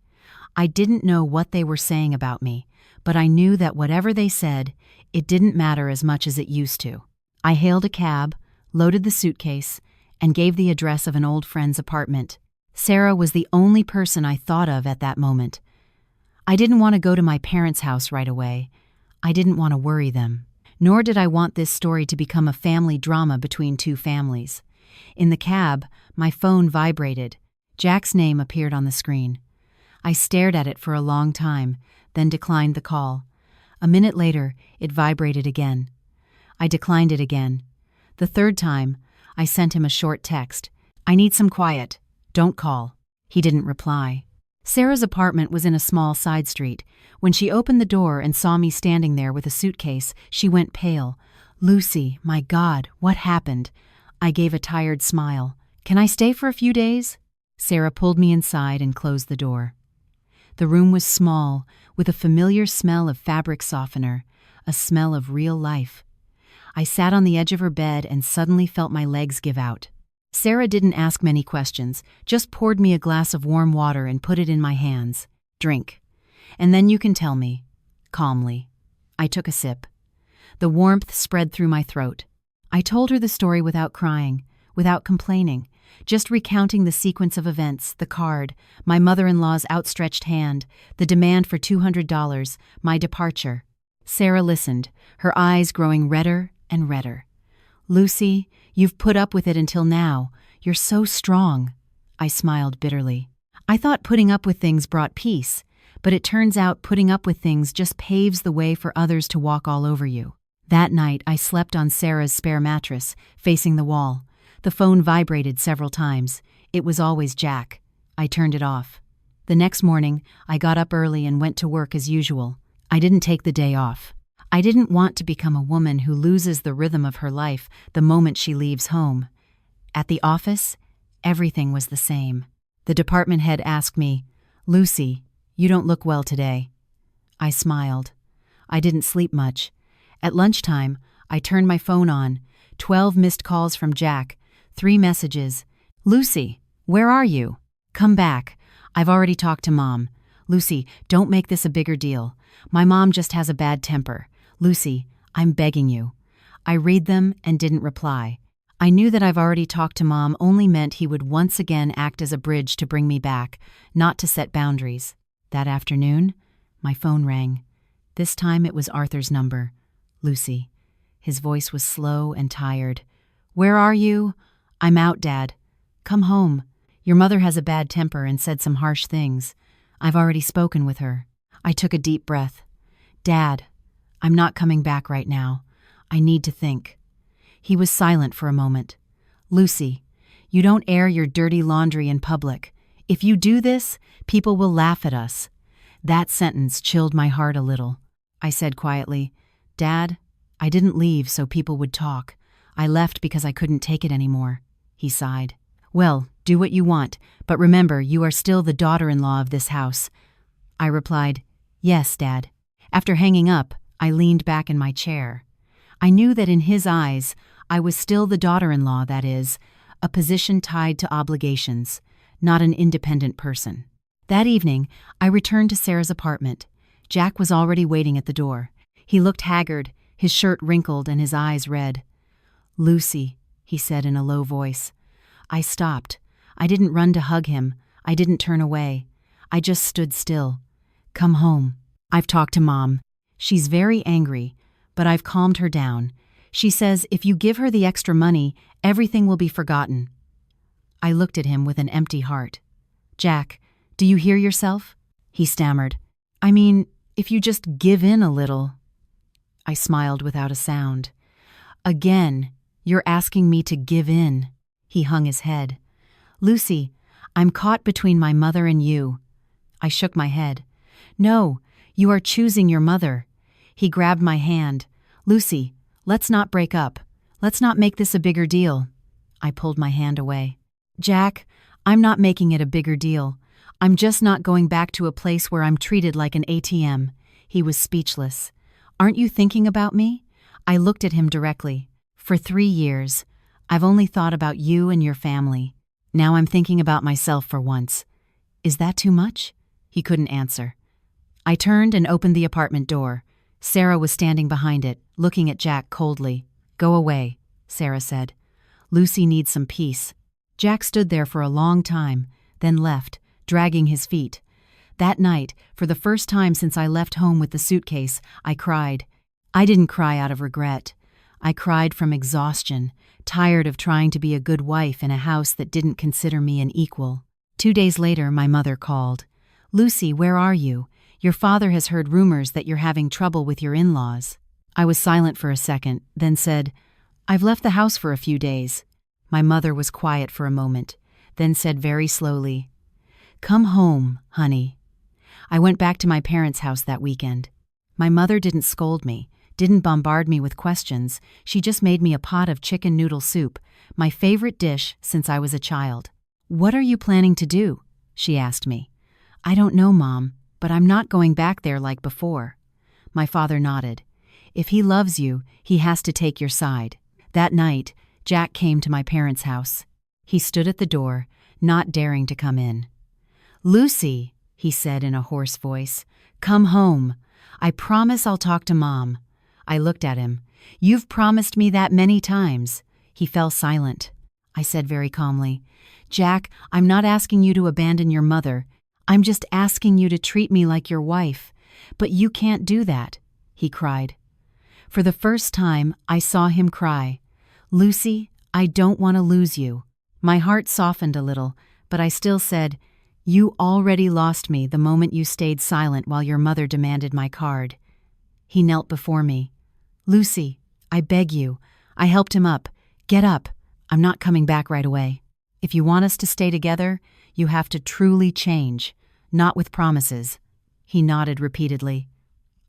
I didn't know what they were saying about me, but I knew that whatever they said, it didn't matter as much as it used to. I hailed a cab, loaded the suitcase, and gave the address of an old friend's apartment. Sarah was the only person I thought of at that moment. I didn't want to go to my parents' house right away. I didn't want to worry them. Nor did I want this story to become a family drama between 2 families. In the cab, my phone vibrated. Jack's name appeared on the screen. I stared at it for a long time, then declined the call. A minute later, it vibrated again. I declined it again. The 3rd time, I sent him a short text. I need some quiet. Don't call. He didn't reply. Sarah's apartment was in a small side street. When she opened the door and saw me standing there with a suitcase, she went pale. "Lucy, my God, what happened?" I gave a tired smile. "Can I stay for a few days?" Sarah pulled me inside and closed the door. The room was small, with a familiar smell of fabric softener, a smell of real life. I sat on the edge of her bed and suddenly felt my legs give out. Sarah didn't ask many questions, just poured me a glass of warm water and put it in my hands. "Drink. And then you can tell me." Calmly. I took a sip. The warmth spread through my throat. I told her the story without crying, without complaining, just recounting the sequence of events, the card, my mother-in-law's outstretched hand, the demand for $200, my departure. Sarah listened, her eyes growing redder and redder. "Lucy, you've put up with it until now. You're so strong." I smiled bitterly. I thought putting up with things brought peace, but it turns out putting up with things just paves the way for others to walk all over you. That night, I slept on Sarah's spare mattress, facing the wall. The phone vibrated several times. It was always Jack. I turned it off. The next morning, I got up early and went to work as usual. I didn't take the day off. I didn't want to become a woman who loses the rhythm of her life the moment she leaves home. At the office, everything was the same. The department head asked me, "Lucy, you don't look well today." I smiled. I didn't sleep much. At lunchtime, I turned my phone on. 12 missed calls from Jack. 3 messages. "Lucy, where are you? Come back. I've already talked to Mom. Lucy, don't make this a bigger deal. My mom just has a bad temper. Lucy, I'm begging you." I read them and didn't reply. I knew that "I've already talked to Mom" only meant he would once again act as a bridge to bring me back, not to set boundaries. That afternoon, my phone rang. This time it was Arthur's number. "Lucy." His voice was slow and tired. "Where are you?" "I'm out, Dad." "Come home. Your mother has a bad temper and said some harsh things. I've already spoken with her." I took a deep breath. "Dad, I'm not coming back right now. I need to think." He was silent for a moment. "Lucy, you don't air your dirty laundry in public. If you do this, people will laugh at us." That sentence chilled my heart a little. I said quietly, "Dad, I didn't leave so people would talk. I left because I couldn't take it anymore." He sighed. "Well, do what you want, but remember you are still the daughter-in-law of this house." I replied, "Yes, Dad." After hanging up, I leaned back in my chair. I knew that in his eyes, I was still the daughter-in-law, that is, a position tied to obligations, not an independent person. That evening, I returned to Sarah's apartment. Jack was already waiting at the door. He looked haggard, his shirt wrinkled and his eyes red. "Lucy," he said in a low voice. I stopped. I didn't run to hug him. I didn't turn away. I just stood still. "Come home. I've talked to Mom. She's very angry, but I've calmed her down. She says if you give her the extra money, everything will be forgotten." I looked at him with an empty heart. "Jack, do you hear yourself?" He stammered. "I mean, if you just give in a little." I smiled without a sound. "Again, you're asking me to give in." He hung his head. "Lucy, I'm caught between my mother and you." I shook my head. "No, you are choosing your mother." He grabbed my hand. "Lucy, let's not break up. Let's not make this a bigger deal." I pulled my hand away. "Jack, I'm not making it a bigger deal. I'm just not going back to a place where I'm treated like an ATM." He was speechless. "Aren't you thinking about me?" I looked at him directly. "For 3 years, I've only thought about you and your family. Now I'm thinking about myself for once. Is that too much?" He couldn't answer. I turned and opened the apartment door. Sarah was standing behind it, looking at Jack coldly. "Go away," Sarah said. "Lucy needs some peace." Jack stood there for a long time, then left, dragging his feet. That night, for the first time since I left home with the suitcase, I cried. I didn't cry out of regret. I cried from exhaustion, tired of trying to be a good wife in a house that didn't consider me an equal. 2 days later, my mother called. "Lucy, where are you? Your father has heard rumors that you're having trouble with your in-laws." I was silent for a second, then said, "I've left the house for a few days." My mother was quiet for a moment, then said very slowly, Come home, honey. I went back to my parents' house that weekend. My mother didn't scold me, didn't bombard me with questions. She just made me a pot of chicken noodle soup, my favorite dish since I was a child. "What are you planning to do?" she asked me. "I don't know, Mom, but I'm not going back there like before." My father nodded. "If he loves you, he has to take your side." That night, Jack came to my parents' house. He stood at the door, not daring to come in. "Lucy," he said in a hoarse voice, "come home. I promise I'll talk to Mom." I looked at him. "You've promised me that many times." He fell silent. I said very calmly, "Jack, I'm not asking you to abandon your mother. I'm just asking you to treat me like your wife. But you can't do that," he cried. For the first time, I saw him cry. "Lucy, I don't want to lose you." My heart softened a little, but I still said, "You already lost me the moment you stayed silent while your mother demanded my card." He knelt before me. "Lucy, I beg you." I helped him up. "Get up. I'm not coming back right away. If you want us to stay together, you have to truly change, not with promises." He nodded repeatedly.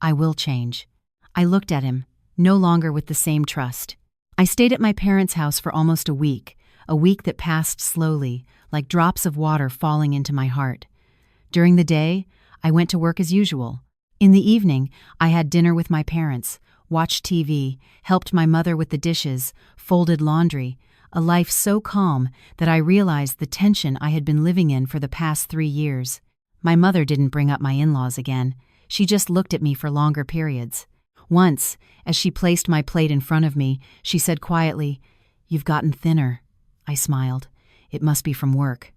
"I will change." I looked at him, no longer with the same trust. I stayed at my parents' house for almost a week that passed slowly, like drops of water falling into my heart. During the day, I went to work as usual. In the evening, I had dinner with my parents, watched TV, helped my mother with the dishes, folded laundry, a life so calm that I realized the tension I had been living in for the past 3 years. My mother didn't bring up my in-laws again. She just looked at me for longer periods. Once, as she placed my plate in front of me, she said quietly, "You've gotten thinner." I smiled. It must be from work.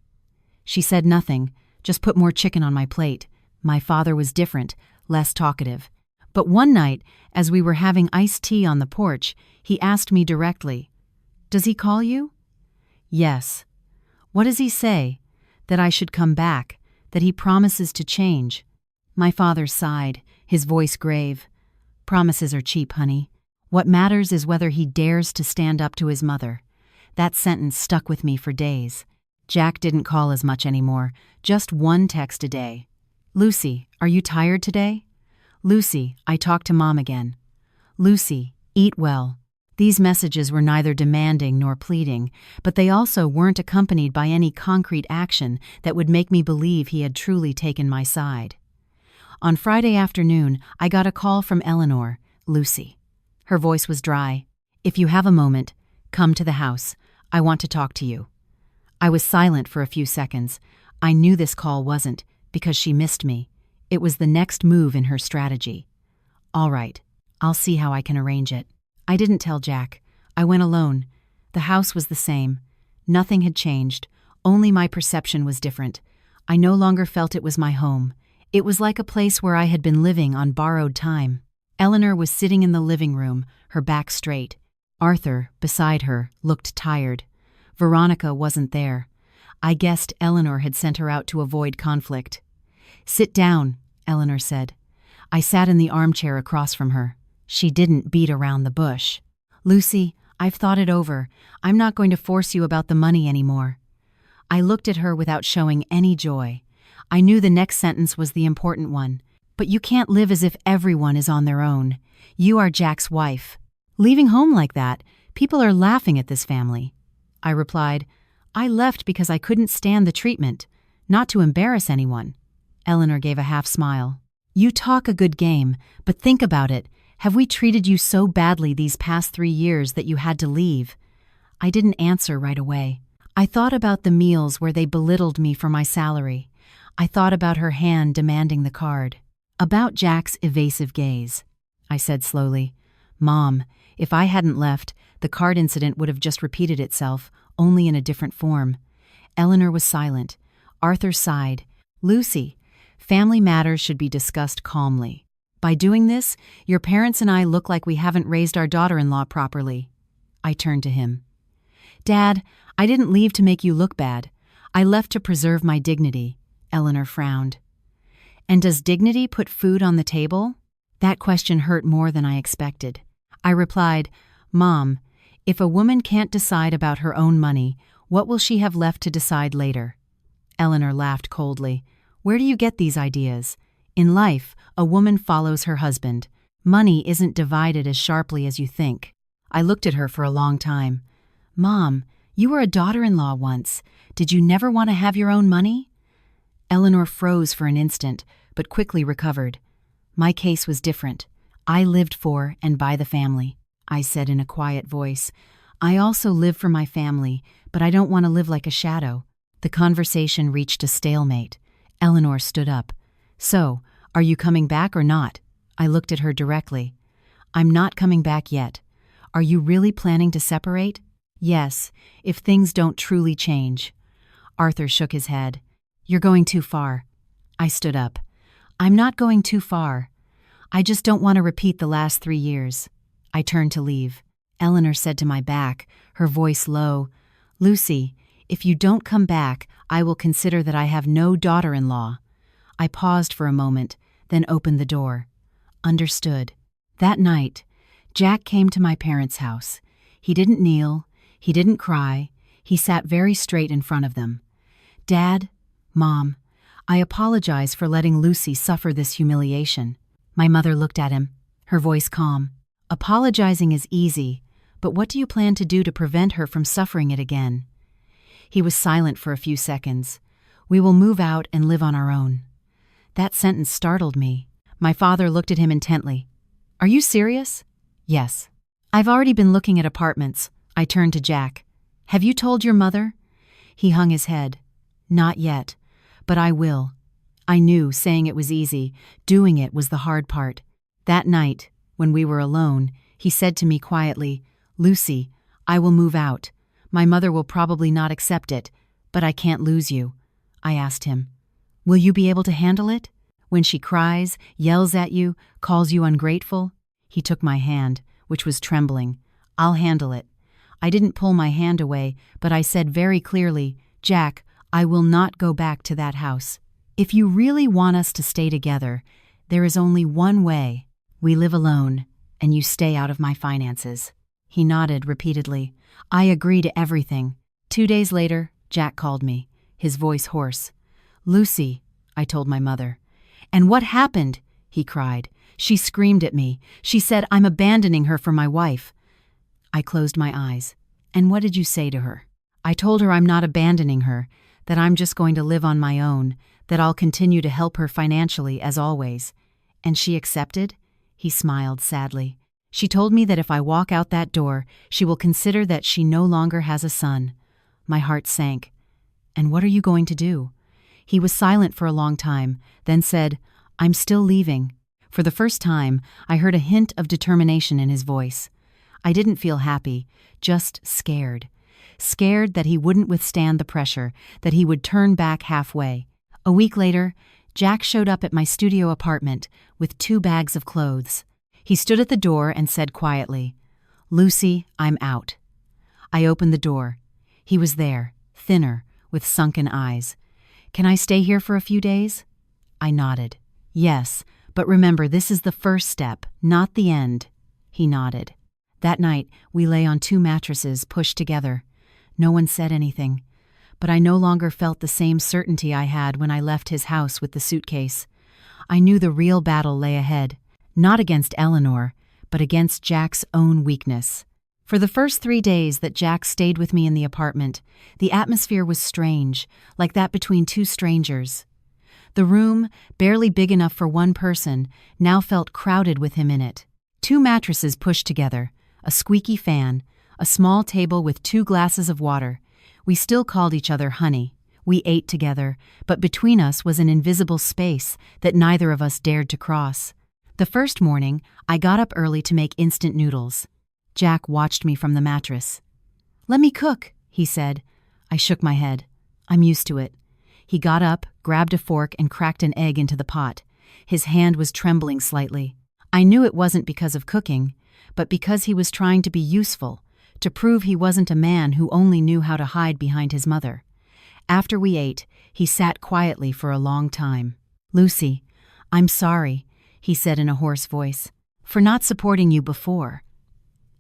She said nothing, just put more chicken on my plate. My father was different, less talkative. But one night, as we were having iced tea on the porch, he asked me directly, "Does he call you?" "Yes." "What does he say?" "That I should come back, that he promises to change." My father sighed, his voice grave. "Promises are cheap, honey. What matters is whether he dares to stand up to his mother." That sentence stuck with me for days. Jack didn't call as much anymore, just one text a day. "Lucy, are you tired today?" "Lucy, I talked to Mom again." "Lucy, eat well." These messages were neither demanding nor pleading, but they also weren't accompanied by any concrete action that would make me believe he had truly taken my side. On Friday afternoon, I got a call from Eleanor, Lucy. Her voice was dry. "If you have a moment, come to the house. I want to talk to you." I was silent for a few seconds. I knew this call wasn't because she missed me. It was the next move in her strategy. "All right, I'll see how I can arrange it." I didn't tell Jack. I went alone. The house was the same. Nothing had changed. Only my perception was different. I no longer felt it was my home. It was like a place where I had been living on borrowed time. Eleanor was sitting in the living room, her back straight. Arthur, beside her, looked tired. Veronica wasn't there. I guessed Eleanor had sent her out to avoid conflict. "Sit down," Eleanor said. I sat in the armchair across from her. She didn't beat around the bush. "Lucy, I've thought it over. I'm not going to force you about the money anymore." I looked at her without showing any joy. I knew the next sentence was the important one. "But you can't live as if everyone is on their own. You are Jack's wife. Leaving home like that, people are laughing at this family." I replied, "I left because I couldn't stand the treatment, not to embarrass anyone." Eleanor gave a half smile. "You talk a good game, but think about it. Have we treated you so badly these past 3 years that you had to leave?" I didn't answer right away. I thought about the meals where they belittled me for my salary. I thought about her hand demanding the card. About Jack's evasive gaze. I said slowly, "Mom, if I hadn't left, the card incident would have just repeated itself, only in a different form." Eleanor was silent. Arthur sighed. "Lucy, family matters should be discussed calmly. By doing this, your parents and I look like we haven't raised our daughter-in-law properly." I turned to him. "Dad, I didn't leave to make you look bad. I left to preserve my dignity." Eleanor frowned. "And does dignity put food on the table?" That question hurt more than I expected. I replied, "Mom, if a woman can't decide about her own money, what will she have left to decide later?" Eleanor laughed coldly. Where do you get these ideas? In life, a woman follows her husband. Money isn't divided as sharply as you think. I looked at her for a long time. Mom, you were a daughter-in-law once. Did you never want to have your own money? Eleanor froze for an instant, but quickly recovered. My case was different. I lived for and by the family, I said in a quiet voice. I also live for my family, but I don't want to live like a shadow. The conversation reached a stalemate. Eleanor stood up. So, are you coming back or not? I looked at her directly. I'm not coming back yet. Are you really planning to separate? Yes, if things don't truly change. Arthur shook his head. You're going too far. I stood up. I'm not going too far. I just don't want to repeat the last 3 years. I turned to leave. Eleanor said to my back, her voice low, Lucy, if you don't come back, I will consider that I have no daughter-in-law. I paused for a moment, then opened the door. Understood. That night, Jack came to my parents' house. He didn't kneel. He didn't cry. He sat very straight in front of them. Dad, Mom, I apologize for letting Lucy suffer this humiliation. My mother looked at him, her voice calm. Apologizing is easy, but what do you plan to do to prevent her from suffering it again? He was silent for a few seconds. We will move out and live on our own. That sentence startled me. My father looked at him intently. Are you serious? Yes. I've already been looking at apartments. I turned to Jack. Have you told your mother? He hung his head. Not yet, but I will. I knew saying it was easy, doing it was the hard part. That night, when we were alone, he said to me quietly, Lucy, I will move out. My mother will probably not accept it, but I can't lose you. I asked him, will you be able to handle it? When she cries, yells at you, calls you ungrateful? He took my hand, which was trembling. I'll handle it. I didn't pull my hand away, but I said very clearly, Jack, I will not go back to that house. If you really want us to stay together, there is only one way. We live alone, and you stay out of my finances. He nodded repeatedly. I agree to everything. 2 days later, Jack called me, his voice hoarse. Lucy, I told my mother. And what happened? He cried. She screamed at me. She said I'm abandoning her for my wife. I closed my eyes. And what did you say to her? I told her I'm not abandoning her, that I'm just going to live on my own, that I'll continue to help her financially as always. And she accepted? He smiled sadly. She told me that if I walk out that door, she will consider that she no longer has a son. My heart sank. And what are you going to do? He was silent for a long time, then said, I'm still leaving. For the first time, I heard a hint of determination in his voice. I didn't feel happy, just scared. Scared that he wouldn't withstand the pressure, that he would turn back halfway. A week later, Jack showed up at my studio apartment with 2 bags of clothes. He stood at the door and said quietly, Lucy, I'm out. I opened the door. He was there, thinner, with sunken eyes. Can I stay here for a few days? I nodded. Yes, but remember this is the first step, not the end. He nodded. That night, we lay on 2 mattresses pushed together. No one said anything, but I no longer felt the same certainty I had when I left his house with the suitcase. I knew the real battle lay ahead, not against Eleanor, but against Jack's own weakness. For the first 3 days that Jack stayed with me in the apartment, the atmosphere was strange, like that between 2 strangers. The room, barely big enough for one person, now felt crowded with him in it. 2 mattresses pushed together, a squeaky fan, a small table with 2 glasses of water. We still called each other honey. We ate together, but between us was an invisible space that neither of us dared to cross. The first morning, I got up early to make instant noodles. Jack watched me from the mattress. Let me cook, he said. I shook my head. I'm used to it. He got up, grabbed a fork, and cracked an egg into the pot. His hand was trembling slightly. I knew it wasn't because of cooking, but because he was trying to be useful, to prove he wasn't a man who only knew how to hide behind his mother. After we ate, he sat quietly for a long time. Lucy, I'm sorry, he said in a hoarse voice, for not supporting you before.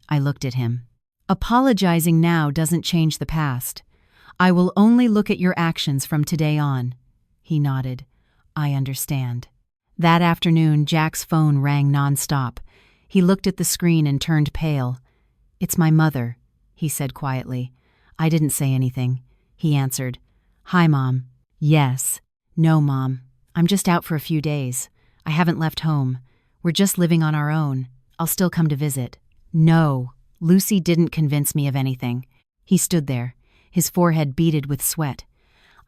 I looked at him. Apologizing now doesn't change the past. I will only look at your actions from today on. He nodded. I understand. That afternoon, Jack's phone rang nonstop. He looked at the screen and turned pale. It's my mother, he said quietly. I didn't say anything. He answered. Hi, Mom. Yes. No, Mom. I'm just out for a few days. I haven't left home. We're just living on our own. I'll still come to visit. No. Lucy didn't convince me of anything. He stood there, his forehead beaded with sweat.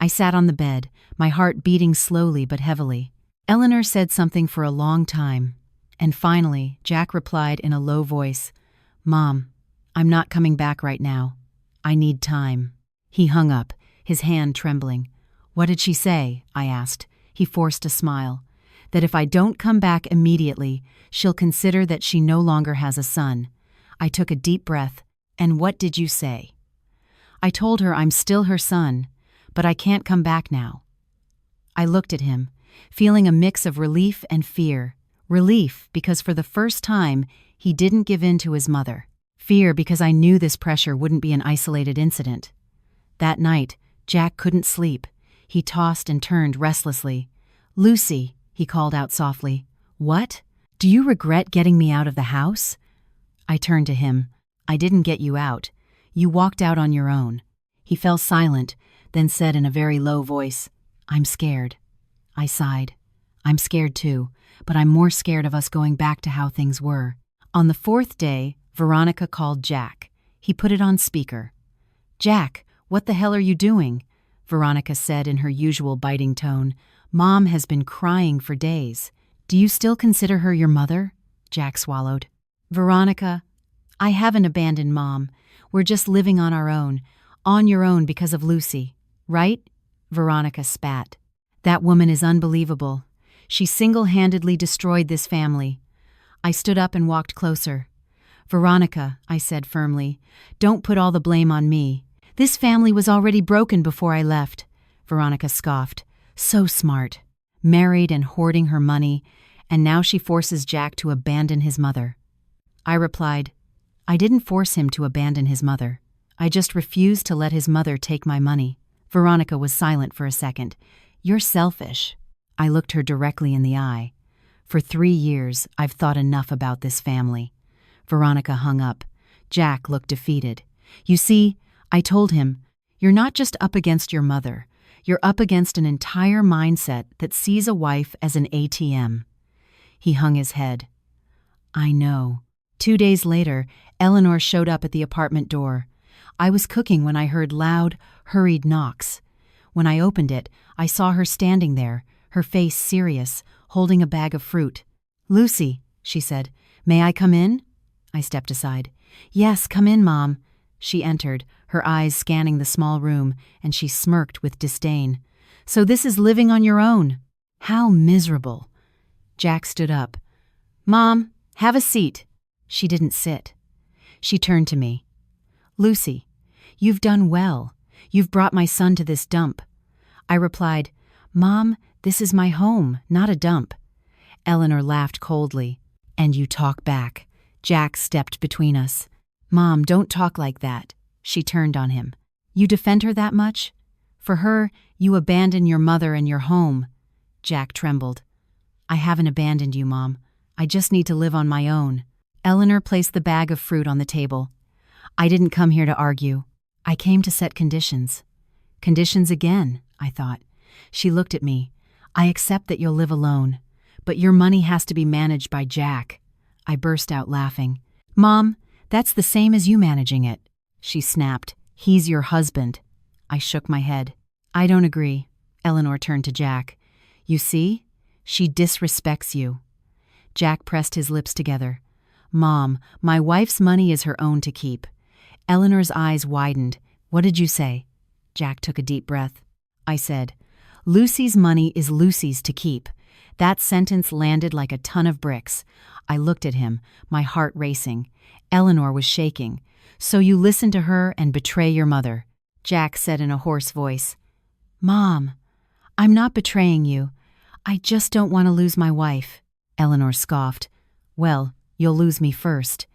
I sat on the bed, my heart beating slowly but heavily. Eleanor said something for a long time, and finally, Jack replied in a low voice, Mom, I'm not coming back right now. I need time. He hung up, his hand trembling. What did she say? I asked. He forced a smile. That if I don't come back immediately, she'll consider that she no longer has a son. I took a deep breath. And what did you say? I told her I'm still her son, but I can't come back now. I looked at him, feeling a mix of relief and fear. Relief because for the first time, he didn't give in to his mother. Fear because I knew this pressure wouldn't be an isolated incident. That night, Jack couldn't sleep. He tossed and turned restlessly. Lucy, he called out softly. What? Do you regret getting me out of the house? I turned to him. I didn't get you out. You walked out on your own. He fell silent, then said in a very low voice, I'm scared. I sighed. I'm scared too, but I'm more scared of us going back to how things were. On the fourth day, Veronica called Jack. He put it on speaker. Jack, what the hell are you doing? Veronica said in her usual biting tone. Mom has been crying for days. Do you still consider her your mother? Jack swallowed. Veronica, I haven't abandoned Mom. We're just living on our own. On your own because of Lucy. Right? Veronica spat. That woman is unbelievable. She single-handedly destroyed this family. I stood up and walked closer. Veronica, I said firmly, don't put all the blame on me. This family was already broken before I left. Veronica scoffed. So smart. Married and hoarding her money, and now she forces Jack to abandon his mother. I replied, I didn't force him to abandon his mother. I just refused to let his mother take my money. Veronica was silent for a second. You're selfish. I looked her directly in the eye. For 3 years, I've thought enough about this family. Veronica hung up. Jack looked defeated. You see, I told him, you're not just up against your mother. You're up against an entire mindset that sees a wife as an ATM. He hung his head. I know. 2 days later, Eleanor showed up at the apartment door. I was cooking when I heard loud, hurried knocks. When I opened it, I saw her standing there, her face serious, holding a bag of fruit. Lucy, she said, may I come in? I stepped aside. Yes, come in, Mom. She entered, her eyes scanning the small room, and she smirked with disdain. So this is living on your own. How miserable. Jack stood up. Mom, have a seat. She didn't sit. She turned to me. Lucy, you've done well. You've brought my son to this dump. I replied, Mom, this is my home, not a dump. Eleanor laughed coldly. And you talk back. Jack stepped between us. Mom, don't talk like that. She turned on him. You defend her that much? For her, you abandon your mother and your home. Jack trembled. I haven't abandoned you, Mom. I just need to live on my own. Eleanor placed the bag of fruit on the table. I didn't come here to argue. I came to set conditions. Conditions again, I thought. She looked at me. I accept that you'll live alone, but your money has to be managed by Jack. I burst out laughing. Mom, that's the same as you managing it. She snapped. He's your husband. I shook my head. I don't agree. Eleanor turned to Jack. You see? She disrespects you. Jack pressed his lips together. Mom, my wife's money is her own to keep. Eleanor's eyes widened. What did you say? Jack took a deep breath. I said, Lucy's money is Lucy's to keep. That sentence landed like a ton of bricks. I looked at him, my heart racing. Eleanor was shaking. So you listen to her and betray your mother. Jack said in a hoarse voice. Mom, I'm not betraying you. I just don't want to lose my wife. Eleanor scoffed. Well, you'll lose me first.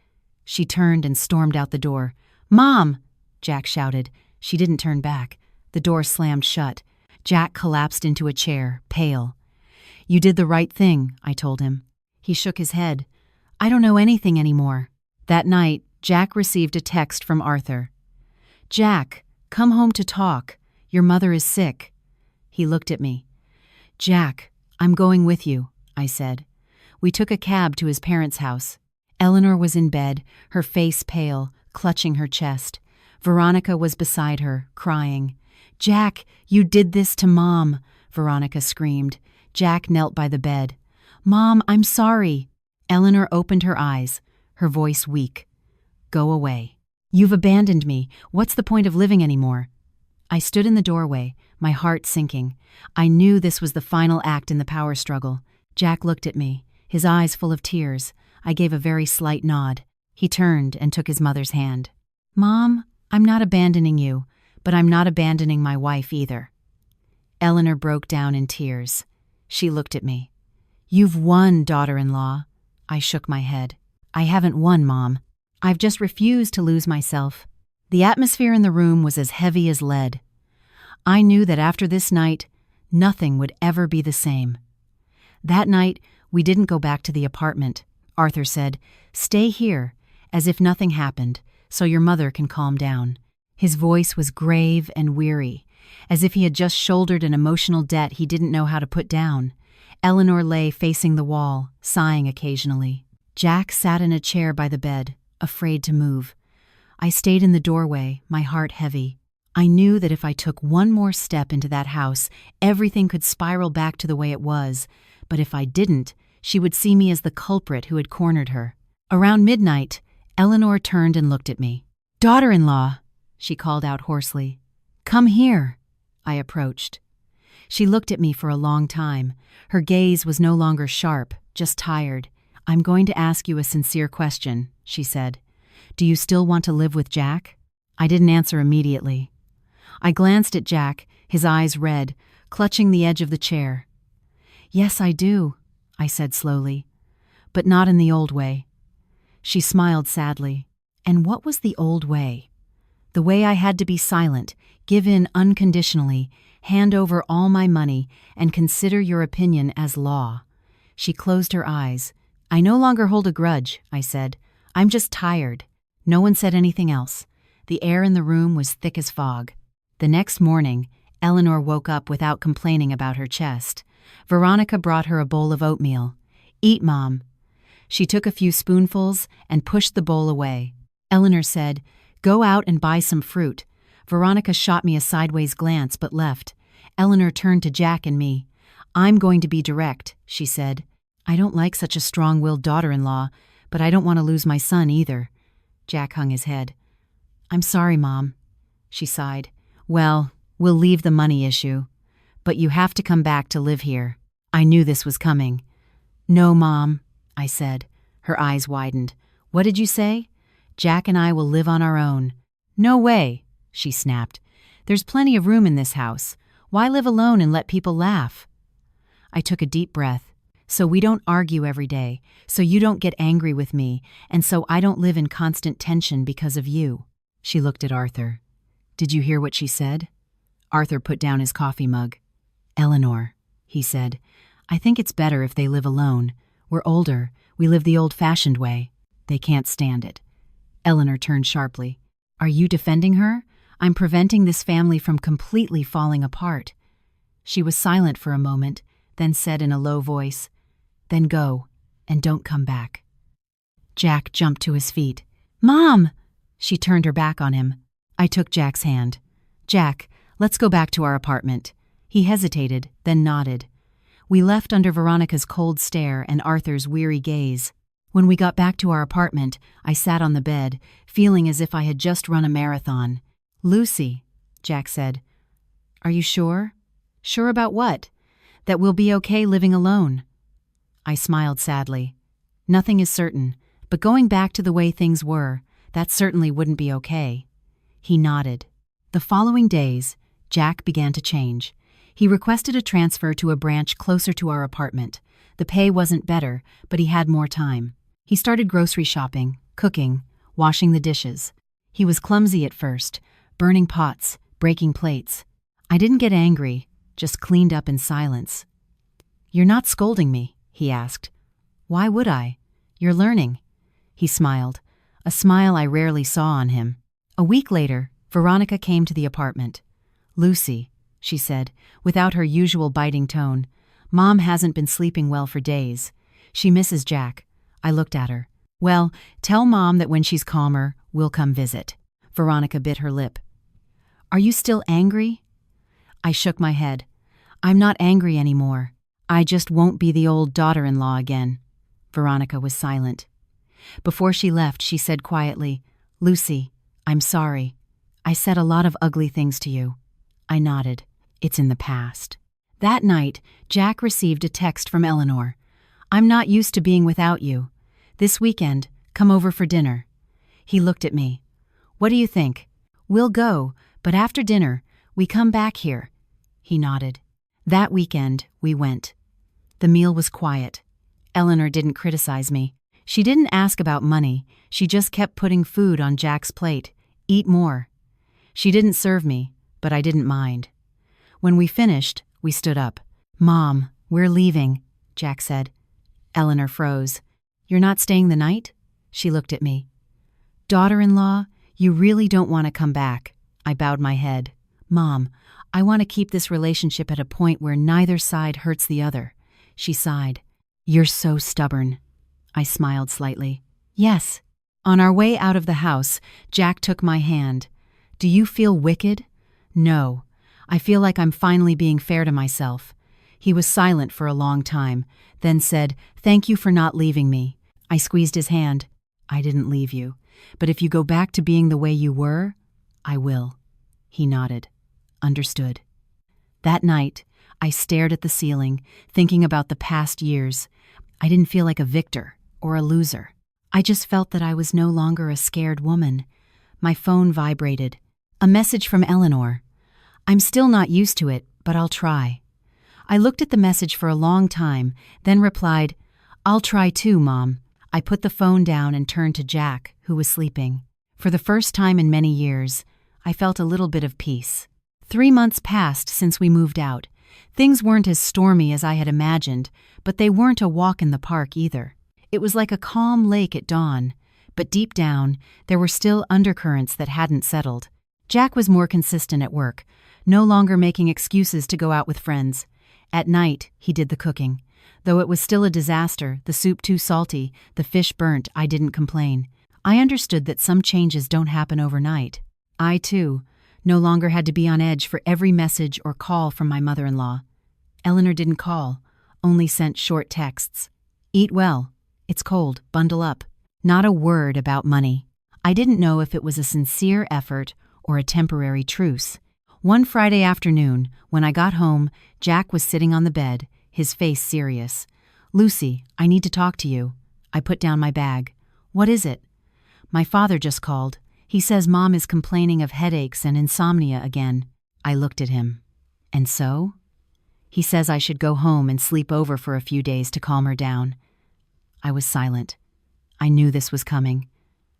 She turned and stormed out the door. Mom! Jack shouted. She didn't turn back. The door slammed shut. Jack collapsed into a chair, pale. "You did the right thing," I told him. He shook his head. "I don't know anything anymore." That night, Jack received a text from Arthur. "Jack, come home to talk. Your mother is sick." He looked at me. "Jack, I'm going with you," I said. We took a cab to his parents' house. Eleanor was in bed, her face pale, clutching her chest. Veronica was beside her, crying. "Jack, you did this to Mom," Veronica screamed. Jack knelt by the bed. "Mom, I'm sorry." Eleanor opened her eyes, her voice weak. "Go away. You've abandoned me. What's the point of living anymore?" I stood in the doorway, my heart sinking. I knew this was the final act in the power struggle. Jack looked at me, his eyes full of tears. I gave a very slight nod. He turned and took his mother's hand. "Mom, I'm not abandoning you, but I'm not abandoning my wife either." Eleanor broke down in tears. She looked at me. "You've won, daughter-in-law." I shook my head. "I haven't won, Mom. I've just refused to lose myself." The atmosphere in the room was as heavy as lead. I knew that after this night, nothing would ever be the same. That night, we didn't go back to the apartment. Arthur said, "Stay here, as if nothing happened, so your mother can calm down." His voice was grave and weary, as if he had just shouldered an emotional debt he didn't know how to put down. Eleanor lay facing the wall, sighing occasionally. Jack sat in a chair by the bed, afraid to move. I stayed in the doorway, my heart heavy. I knew that if I took one more step into that house, everything could spiral back to the way it was, but if I didn't, she would see me as the culprit who had cornered her. Around midnight, Eleanor turned and looked at me. "Daughter-in-law," she called out hoarsely. "Come here." I approached. She looked at me for a long time. Her gaze was no longer sharp, just tired. "I'm going to ask you a sincere question," she said. "Do you still want to live with Jack?" I didn't answer immediately. I glanced at Jack, his eyes red, clutching the edge of the chair. "Yes, I do," I said slowly, "but not in the old way." She smiled sadly. And what was the old way? The way I had to be silent, give in unconditionally, hand over all my money, and consider your opinion as law. She closed her eyes. "I no longer hold a grudge," I said. "I'm just tired." No one said anything else. The air in the room was thick as fog. The next morning, Eleanor woke up without complaining about her chest. Veronica brought her a bowl of oatmeal. "Eat, Mom." She took a few spoonfuls and pushed the bowl away. Eleanor said, "Go out and buy some fruit." Veronica shot me a sideways glance but left. Eleanor turned to Jack and me. "I'm going to be direct," she said. "I don't like such a strong-willed daughter-in-law, but I don't want to lose my son either." Jack hung his head. "I'm sorry, Mom." She sighed. "Well, we'll leave the money issue. But you have to come back to live here." I knew this was coming. "No, Mom," I said. Her eyes widened. "What did you say?" "Jack and I will live on our own." "No way," she snapped. "There's plenty of room in this house. Why live alone and let people laugh?" I took a deep breath. "So we don't argue every day, so you don't get angry with me, and so I don't live in constant tension because of you." She looked at Arthur. "Did you hear what she said?" Arthur put down his coffee mug. "Eleanor," he said, "I think it's better if they live alone. We're older. We live the old-fashioned way. They can't stand it." Eleanor turned sharply. "Are you defending her? I'm preventing this family from completely falling apart." She was silent for a moment, then said in a low voice, "Then go, and don't come back." Jack jumped to his feet. "Mom!" She turned her back on him. I took Jack's hand. "Jack, let's go back to our apartment." He hesitated, then nodded. We left under Veronica's cold stare and Arthur's weary gaze. When we got back to our apartment, I sat on the bed, feeling as if I had just run a marathon. "Lucy," Jack said, "are you sure?" "Sure about what?" "That we'll be okay living alone." I smiled sadly. "Nothing is certain, but going back to the way things were, that certainly wouldn't be okay." He nodded. The following days, Jack began to change. He requested a transfer to a branch closer to our apartment. The pay wasn't better, but he had more time. He started grocery shopping, cooking, washing the dishes. He was clumsy at first, burning pots, breaking plates. I didn't get angry, just cleaned up in silence. "You're not scolding me?" he asked. "Why would I? You're learning." He smiled, a smile I rarely saw on him. A week later, Veronica came to the apartment. "Lucy," she said, without her usual biting tone, "Mom hasn't been sleeping well for days. She misses Jack." I looked at her. "Well, tell Mom that when she's calmer, we'll come visit." Veronica bit her lip. "Are you still angry?" I shook my head. "I'm not angry anymore. I just won't be the old daughter-in-law again." Veronica was silent. Before she left, she said quietly, "Lucy, I'm sorry. I said a lot of ugly things to you." I nodded. It's in the past. That night, Jack received a text from Eleanor. "I'm not used to being without you. This weekend, come over for dinner." He looked at me. "What do you think? We'll go, but after dinner, we come back here." He nodded. That weekend, we went. The meal was quiet. Eleanor didn't criticize me. She didn't ask about money. She just kept putting food on Jack's plate. "Eat more." She didn't serve me, but I didn't mind. When we finished, we stood up. "Mom, we're leaving," Jack said. Eleanor froze. "You're not staying the night?" She looked at me. "Daughter-in-law, you really don't want to come back." I bowed my head. "Mom, I want to keep this relationship at a point where neither side hurts the other." She sighed. "You're so stubborn." I smiled slightly. "Yes." On our way out of the house, Jack took my hand. "Do you feel wicked?" "No. I feel like I'm finally being fair to myself." He was silent for a long time, then said, "Thank you for not leaving me." I squeezed his hand. "I didn't leave you. But if you go back to being the way you were, I will." He nodded. "Understood." That night, I stared at the ceiling, thinking about the past years. I didn't feel like a victor or a loser. I just felt that I was no longer a scared woman. My phone vibrated. A message from Eleanor. I'm still not used to it, but I'll try. I looked at the message for a long time, then replied, "I'll try too, Mom." I put the phone down and turned to Jack, who was sleeping. For the first time in many years, I felt a little bit of peace. 3 months passed since we moved out. Things weren't as stormy as I had imagined, but they weren't a walk in the park either. It was like a calm lake at dawn, but deep down, there were still undercurrents that hadn't settled. Jack was more consistent at work, no longer making excuses to go out with friends. At night, he did the cooking. Though it was still a disaster, the soup too salty, the fish burnt, I didn't complain. I understood that some changes don't happen overnight. I, too, no longer had to be on edge for every message or call from my mother-in-law. Eleanor didn't call, only sent short texts. "Eat well. It's cold. Bundle up." Not a word about money. I didn't know if it was a sincere effort or a temporary truce. One Friday afternoon, when I got home, Jack was sitting on the bed, his face serious. "Lucy, I need to talk to you." I put down my bag. "What is it?" "My father just called. He says Mom is complaining of headaches and insomnia again." I looked at him. "And so?" "He says I should go home and sleep over for a few days to calm her down." I was silent. I knew this was coming.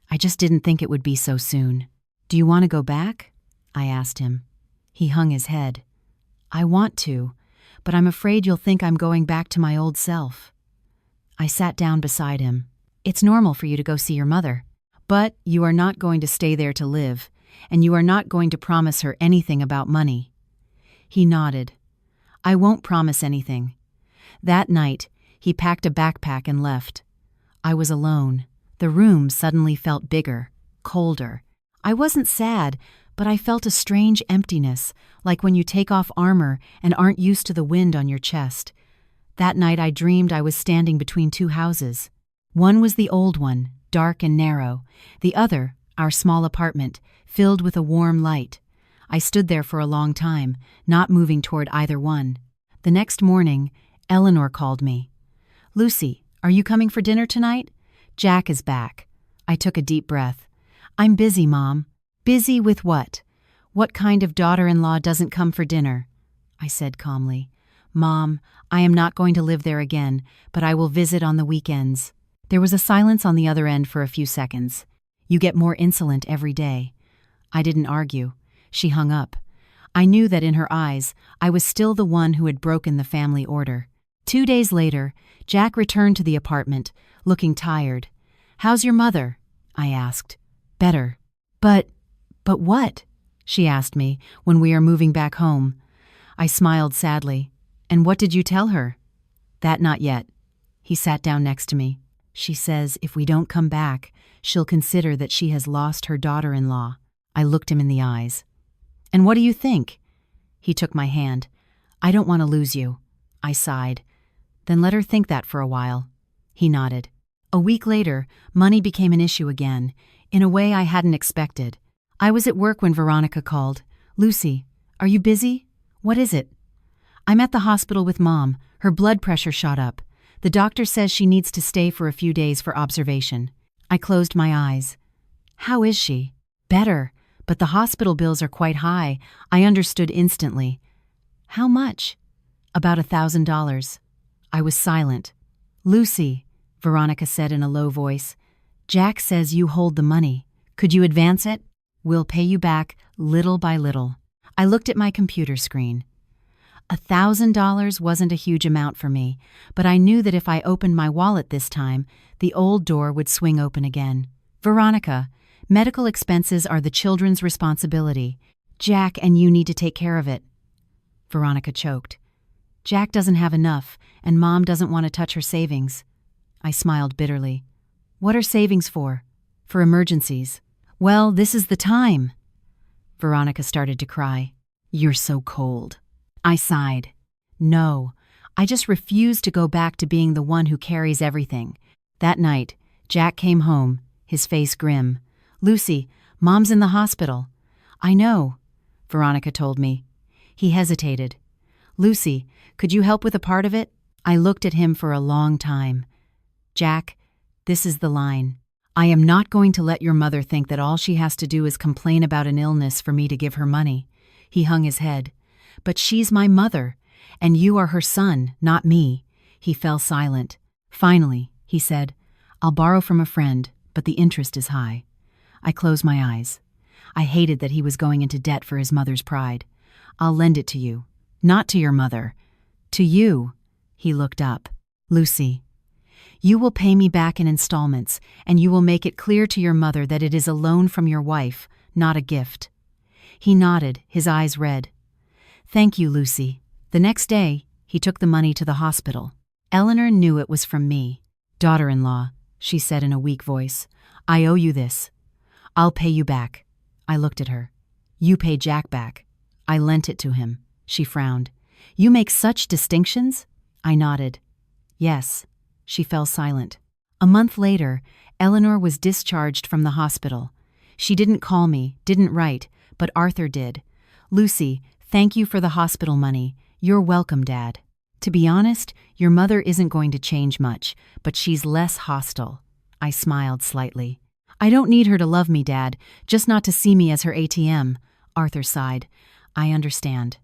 I just didn't think it would be so soon. "Do you want to go back?" I asked him. He hung his head. "I want to, but I'm afraid you'll think I'm going back to my old self." I sat down beside him. "It's normal for you to go see your mother. But you are not going to stay there to live, and you are not going to promise her anything about money." He nodded. "I won't promise anything." That night, he packed a backpack and left. I was alone. The room suddenly felt bigger, colder. I wasn't sad, but I felt a strange emptiness, like when you take off armor and aren't used to the wind on your chest. That night I dreamed I was standing between 2 houses. One was the old one, dark and narrow. The other, our small apartment, filled with a warm light. I stood there for a long time, not moving toward either one. The next morning, Eleanor called me. "Lucy, are you coming for dinner tonight? Jack is back." I took a deep breath. "I'm busy, Mom." "Busy with what? What kind of daughter-in-law doesn't come for dinner?" I said calmly. "Mom, I am not going to live there again, but I will visit on the weekends." There was a silence on the other end for a few seconds. "You get more insolent every day." I didn't argue. She hung up. I knew that in her eyes, I was still the one who had broken the family order. 2 days later, Jack returned to the apartment, looking tired. "How's your mother?" I asked. "Better." But what?" she asked me when we are moving back home. I smiled sadly. "And what did you tell her?" "That not yet." He sat down next to me. "She says if we don't come back, she'll consider that she has lost her daughter-in-law." I looked him in the eyes. "And what do you think?" He took my hand. "I don't want to lose you." I sighed. "Then let her think that for a while." He nodded. A week later, money became an issue again, in a way I hadn't expected. I was at work when Veronica called. "Lucy, are you busy? What is it?" "I'm at the hospital with Mom. Her blood pressure shot up. The doctor says she needs to stay for a few days for observation." I closed my eyes. "How is she?" "Better, but the hospital bills are quite high." I understood instantly. "How much?" "About $1,000. I was silent. "Lucy," Veronica said in a low voice, "Jack says you hold the money. Could you advance it? We'll pay you back little by little." I looked at my computer screen. $1,000 wasn't a huge amount for me, but I knew that if I opened my wallet this time, the old door would swing open again. "Veronica, medical expenses are the children's responsibility. Jack and you need to take care of it." Veronica choked. "Jack doesn't have enough, and Mom doesn't want to touch her savings." I smiled bitterly. "What are savings for?" "For emergencies." "Well, this is the time." Veronica started to cry. "You're so cold." I sighed. "No, I just refuse to go back to being the one who carries everything." That night, Jack came home, his face grim. "Lucy, Mom's in the hospital." "I know," Veronica told me. He hesitated. "Lucy, could you help with a part of it?" I looked at him for a long time. "Jack, this is the line. I am not going to let your mother think that all she has to do is complain about an illness for me to give her money." He hung his head. "But she's my mother, and you are her son, not me." He fell silent. "Finally," he said, "I'll borrow from a friend, but the interest is high." I closed my eyes. I hated that he was going into debt for his mother's pride. "I'll lend it to you. Not to your mother. To you." He looked up. "Lucy, you will pay me back in installments, and you will make it clear to your mother that it is a loan from your wife, not a gift." He nodded, his eyes red. "Thank you, Lucy." The next day, he took the money to the hospital. Eleanor knew it was from me. "Daughter-in-law," she said in a weak voice, "I owe you this. I'll pay you back." I looked at her. "You pay Jack back." I lent it to him. She frowned. "You make such distinctions?" I nodded. "Yes." She fell silent. A month later, Eleanor was discharged from the hospital. She didn't call me, didn't write, but Arthur did. "Lucy, thank you for the hospital money. You're welcome, Dad. To be honest, your mother isn't going to change much, but she's less hostile." I smiled slightly. "I don't need her to love me, Dad, just not to see me as her ATM." Arthur sighed. "I understand."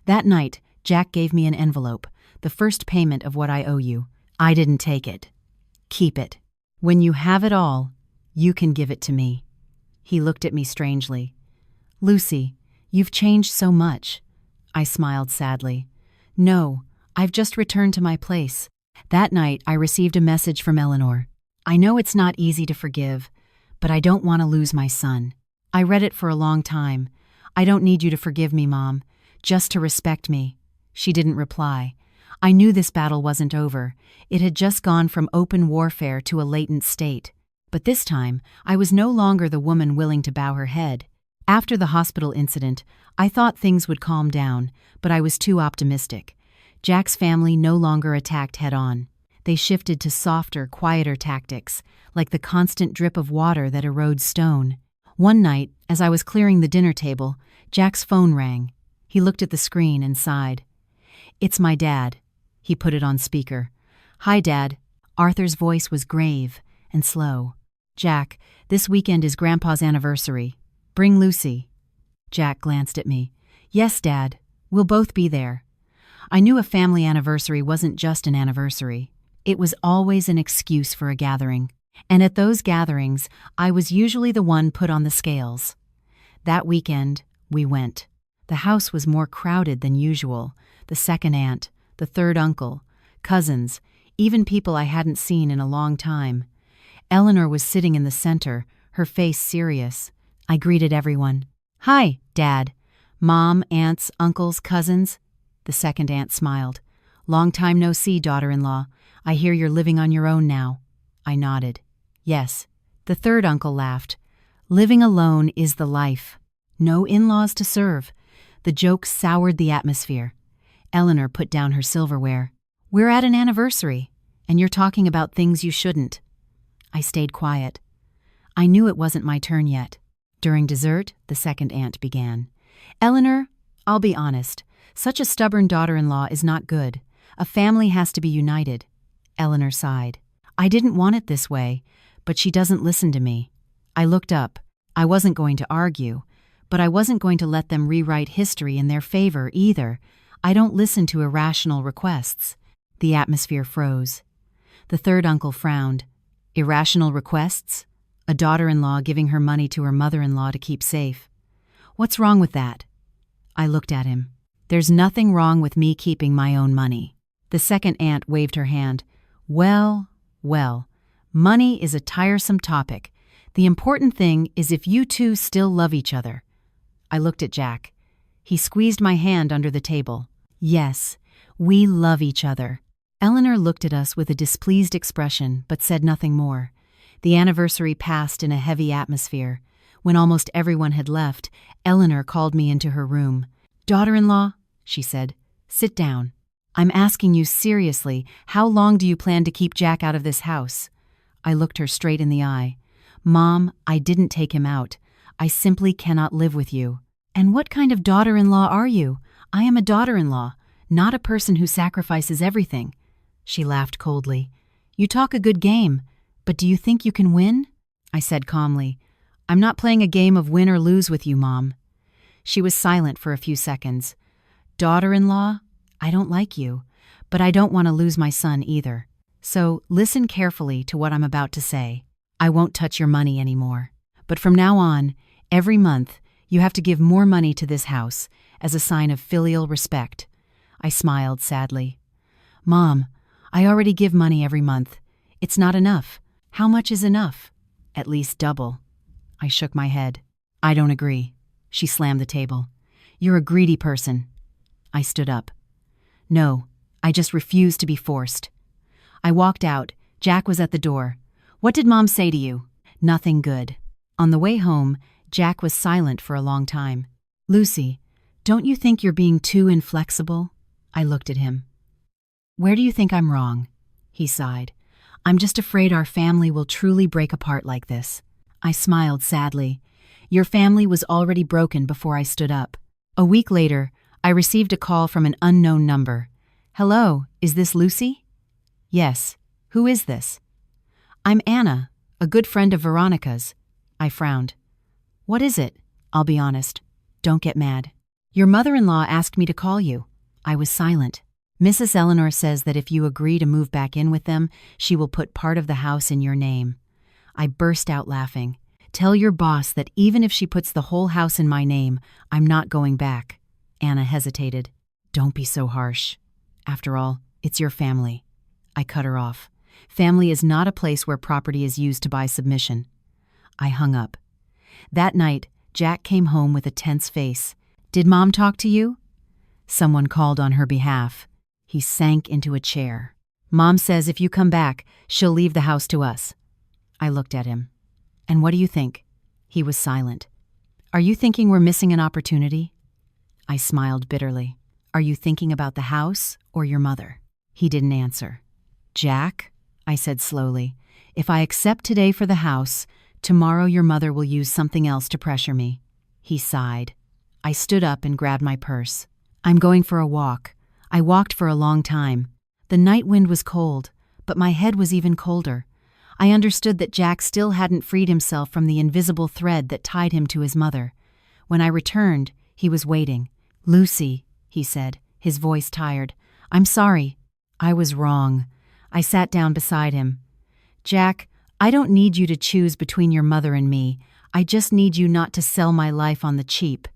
That night, Jack gave me an envelope, the first payment of what I owe you. I didn't take it. "Keep it. When you have it all, you can give it to me." He looked at me strangely. "Lucy, you've changed so much." I smiled sadly. "No, I've just returned to my place." That night, I received a message from Eleanor. "I know it's not easy to forgive, but I don't want to lose my son." I read it for a long time. "I don't need you to forgive me, Mom, just to respect me." She didn't reply. I knew this battle wasn't over. It had just gone from open warfare to a latent state. But this time, I was no longer the woman willing to bow her head. After the hospital incident, I thought things would calm down, but I was too optimistic. Jack's family no longer attacked head-on. They shifted to softer, quieter tactics, like the constant drip of water that erodes stone. One night, as I was clearing the dinner table, Jack's phone rang. He looked at the screen and sighed. "It's my dad." He put it on speaker. "Hi, Dad." Arthur's voice was grave and slow. "Jack, this weekend is Grandpa's anniversary. Bring Lucy." Jack glanced at me. "Yes, Dad. We'll both be there." I knew a family anniversary wasn't just an anniversary. It was always an excuse for a gathering. And at those gatherings, I was usually the one put on the scales. That weekend, we went. The house was more crowded than usual. The second aunt, the third uncle, cousins, even people I hadn't seen in a long time. Eleanor was sitting in the center, her face serious. I greeted everyone. "Hi, Dad. Mom, aunts, uncles, cousins." The second aunt smiled. "Long time no see, daughter-in-law. I hear you're living on your own now." I nodded. "Yes." The third uncle laughed. "Living alone is the life. No in-laws to serve." The joke soured the atmosphere. Eleanor put down her silverware. "We're at an anniversary, and you're talking about things you shouldn't." I stayed quiet. I knew it wasn't my turn yet. During dessert, the second aunt began. "Eleanor, I'll be honest. Such a stubborn daughter-in-law is not good. A family has to be united." Eleanor sighed. "I didn't want it this way, but she doesn't listen to me." I looked up. I wasn't going to argue, but I wasn't going to let them rewrite history in their favor either. I don't listen to irrational requests. The atmosphere froze. The third uncle frowned. "Irrational requests? A daughter-in-law giving her money to her mother-in-law to keep safe. What's wrong with that?" I looked at him. "There's nothing wrong with me keeping my own money." The second aunt waved her hand. Well, money is a tiresome topic. The important thing is if you two still love each other." I looked at Jack. He squeezed my hand under the table. "Yes, we love each other." Eleanor looked at us with a displeased expression, but said nothing more. The anniversary passed in a heavy atmosphere. When almost everyone had left, Eleanor called me into her room. "Daughter-in-law," she said, "sit down. I'm asking you seriously, how long do you plan to keep Jack out of this house?" I looked her straight in the eye. "Mom, I didn't take him out. I simply cannot live with you." "And what kind of daughter-in-law are you? I am a daughter-in-law, not a person who sacrifices everything." She laughed coldly. "You talk a good game, but do you think you can win?" I said calmly, "I'm not playing a game of win or lose with you, Mom." She was silent for a few seconds. "Daughter-in-law, I don't like you, but I don't want to lose my son either. So listen carefully to what I'm about to say. I won't touch your money anymore. But from now on, every month, you have to give more money to this house as a sign of filial respect." I smiled sadly. "Mom, I already give money every month. It's not enough." "How much is enough?" "At least double." I shook my head. "I don't agree." She slammed the table. "You're a greedy person." I stood up. "No, I just refuse to be forced." I walked out. Jack was at the door. "What did Mom say to you?" "Nothing good." On the way home, Jack was silent for a long time. "Lucy, don't you think you're being too inflexible?" I looked at him. "Where do you think I'm wrong?" He sighed. "I'm just afraid our family will truly break apart like this." I smiled sadly. "Your family was already broken before I stood up." A week later, I received a call from an unknown number. "Hello, is this Lucy?" "Yes. Who is this?" "I'm Anna, a good friend of Veronica's." I frowned. "What is it?" "I'll be honest. Don't get mad." "Your mother-in-law asked me to call you." I was silent. "Mrs. Eleanor says that if you agree to move back in with them, she will put part of the house in your name." I burst out laughing. "Tell your boss that even if she puts the whole house in my name, I'm not going back." Anna hesitated. "Don't be so harsh. After all, it's your family." I cut her off. Family is not a place where property is used to buy submission. I hung up. That night, Jack came home with a tense face. "Did Mom talk to you?" Someone called on her behalf. He sank into a chair. "Mom says if you come back, she'll leave the house to us." I looked at him. "And what do you think?" He was silent. "Are you thinking we're missing an opportunity?" I smiled bitterly. "Are you thinking about the house or your mother?" He didn't answer. "Jack," I said slowly, "if I accept today for the house, tomorrow your mother will use something else to pressure me." He sighed. I stood up and grabbed my purse. "I'm going for a walk." I walked for a long time. The night wind was cold, but my head was even colder. I understood that Jack still hadn't freed himself from the invisible thread that tied him to his mother. When I returned, he was waiting. "Lucy," he said, his voice tired. "I'm sorry. I was wrong." I sat down beside him. "Jack, I don't need you to choose between your mother and me. I just need you not to sell my life on the cheap."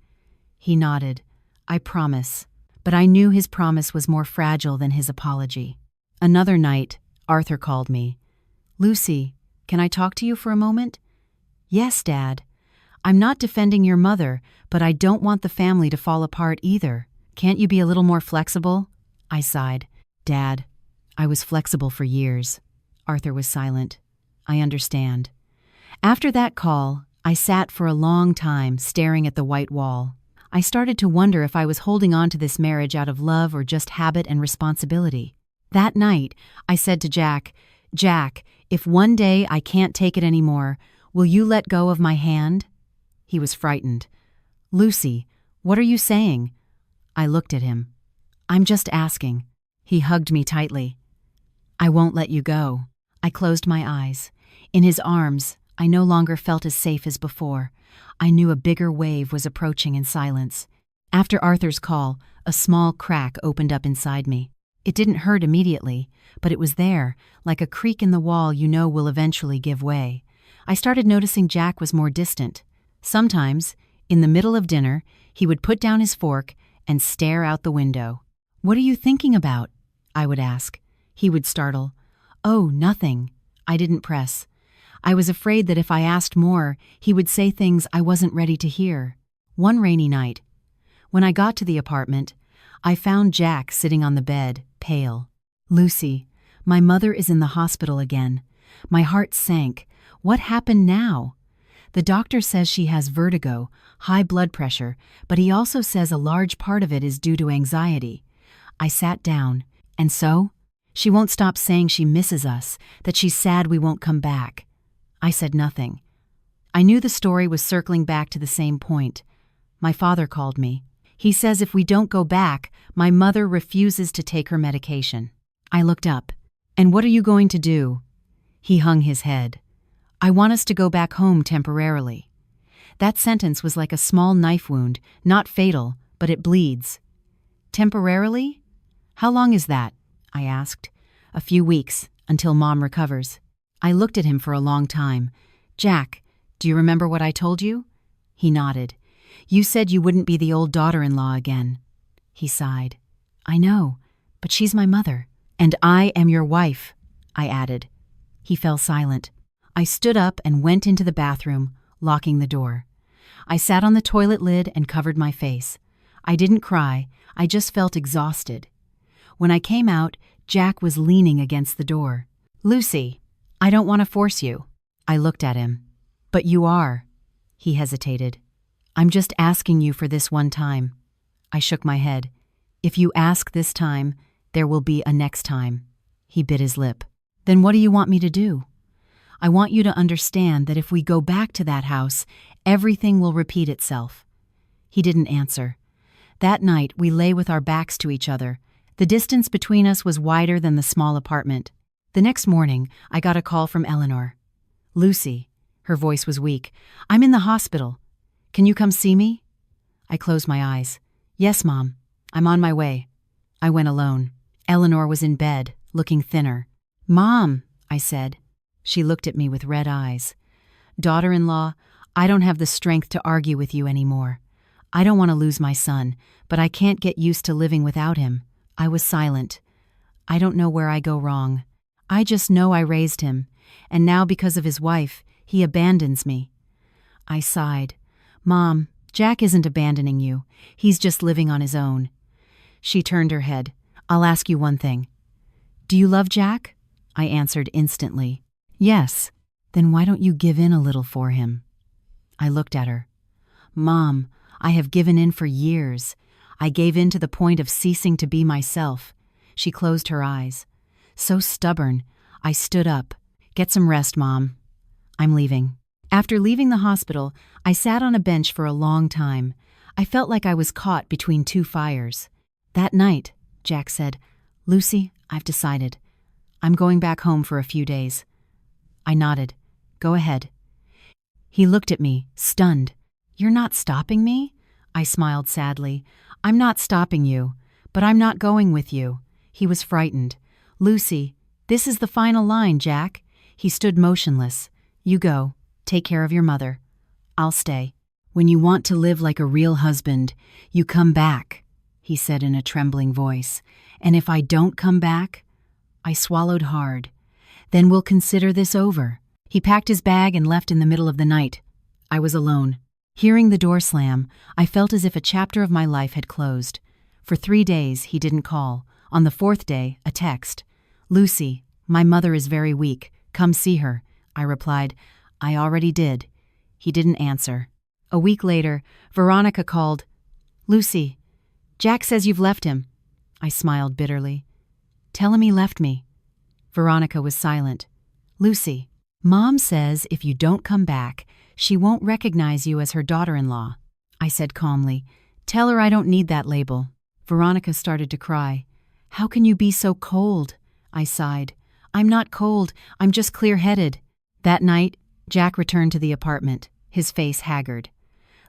He nodded. I promise. But I knew his promise was more fragile than his apology. Another night, Arthur called me. Lucy, can I talk to you for a moment? Yes, Dad. I'm not defending your mother, but I don't want the family to fall apart either. Can't you be a little more flexible? I sighed. Dad, I was flexible for years. Arthur was silent. I understand. After that call, I sat for a long time staring at the white wall. I started to wonder if I was holding on to this marriage out of love or just habit and responsibility. That night, I said to Jack, Jack, if one day I can't take it anymore, will you let go of my hand? He was frightened. Lucy, what are you saying? I looked at him. I'm just asking. He hugged me tightly. I won't let you go. I closed my eyes. In his arms, I no longer felt as safe as before. I knew a bigger wave was approaching in silence. After Arthur's call, a small crack opened up inside me. It didn't hurt immediately, but it was there, like a creak in the wall you know will eventually give way. I started noticing Jack was more distant. Sometimes, in the middle of dinner, he would put down his fork and stare out the window. What are you thinking about? I would ask. He would startle. Oh, nothing. I didn't press. I was afraid that if I asked more, he would say things I wasn't ready to hear. One rainy night, when I got to the apartment, I found Jack sitting on the bed, pale. Lucy, my mother is in the hospital again. My heart sank. What happened now? The doctor says she has vertigo, high blood pressure, but he also says a large part of it is due to anxiety. I sat down. And so? She won't stop saying she misses us, that she's sad we won't come back. I said nothing. I knew the story was circling back to the same point. My father called me. He says if we don't go back, my mother refuses to take her medication. I looked up. And what are you going to do? He hung his head. I want us to go back home temporarily. That sentence was like a small knife wound, not fatal, but it bleeds. Temporarily? How long is that? I asked. A few weeks, until Mom recovers. I looked at him for a long time. Jack, do you remember what I told you? He nodded. You said you wouldn't be the old daughter-in-law again. He sighed. I know, but she's my mother. And I am your wife, I added. He fell silent. I stood up and went into the bathroom, locking the door. I sat on the toilet lid and covered my face. I didn't cry, I just felt exhausted. When I came out, Jack was leaning against the door. Lucy, I don't want to force you. I looked at him. But you are. He hesitated. I'm just asking you for this one time. I shook my head. If you ask this time, there will be a next time. He bit his lip. Then what do you want me to do? I want you to understand that if we go back to that house, everything will repeat itself. He didn't answer. That night, we lay with our backs to each other. The distance between us was wider than the small apartment. The next morning, I got a call from Eleanor. Lucy, her voice was weak, I'm in the hospital. Can you come see me? I closed my eyes. Yes, Mom. I'm on my way. I went alone. Eleanor was in bed, looking thinner. Mom, I said. She looked at me with red eyes. Daughter-in-law, I don't have the strength to argue with you anymore. I don't want to lose my son, but I can't get used to living without him. I was silent. I don't know where I go wrong. I just know I raised him, and now because of his wife, he abandons me. I sighed. Mom, Jack isn't abandoning you. He's just living on his own. She turned her head. I'll ask you one thing. Do you love Jack? I answered instantly. Yes. Then why don't you give in a little for him? I looked at her. Mom, I have given in for years. I gave in to the point of ceasing to be myself. She closed her eyes. So stubborn. I stood up. Get some rest, Mom. I'm leaving. After leaving the hospital, I sat on a bench for a long time. I felt like I was caught between two fires. That night, Jack said, Lucy, I've decided. I'm going back home for a few days. I nodded. Go ahead. He looked at me, stunned. You're not stopping me? I smiled sadly. I'm not stopping you, but I'm not going with you. He was frightened. Lucy, this is the final line, Jack. He stood motionless. You go. Take care of your mother. I'll stay. When you want to live like a real husband, you come back, he said in a trembling voice. And if I don't come back? I swallowed hard. Then we'll consider this over. He packed his bag and left in the middle of the night. I was alone. Hearing the door slam, I felt as if a chapter of my life had closed. For 3 days, he didn't call. On the 4th day, a text. "Lucy, my mother is very weak. Come see her." I replied, "I already did." He didn't answer. A week later, Veronica called. "Lucy, Jack says you've left him." I smiled bitterly. "Tell him he left me." Veronica was silent. "Lucy, Mom says if you don't come back, she won't recognize you as her daughter-in-law." I said calmly, "Tell her I don't need that label." Veronica started to cry. "How can you be so cold?" I sighed. "I'm not cold, I'm just clear-headed." That night, Jack returned to the apartment, his face haggard.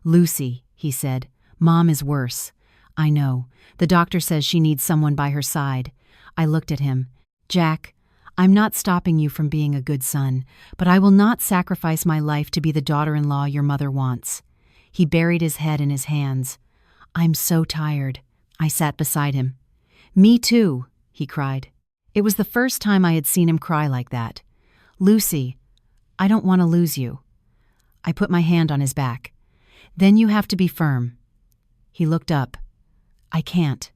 "Lucy," he said, "Mom is worse." "I know. The doctor says she needs someone by her side." I looked at him. "Jack, I'm not stopping you from being a good son, but I will not sacrifice my life to be the daughter-in-law your mother wants." He buried his head in his hands. "I'm so tired." I sat beside him. "Me too," he cried. It was the first time I had seen him cry like that. "Lucy, I don't want to lose you." I put my hand on his back. "Then you have to be firm." He looked up. "I can't."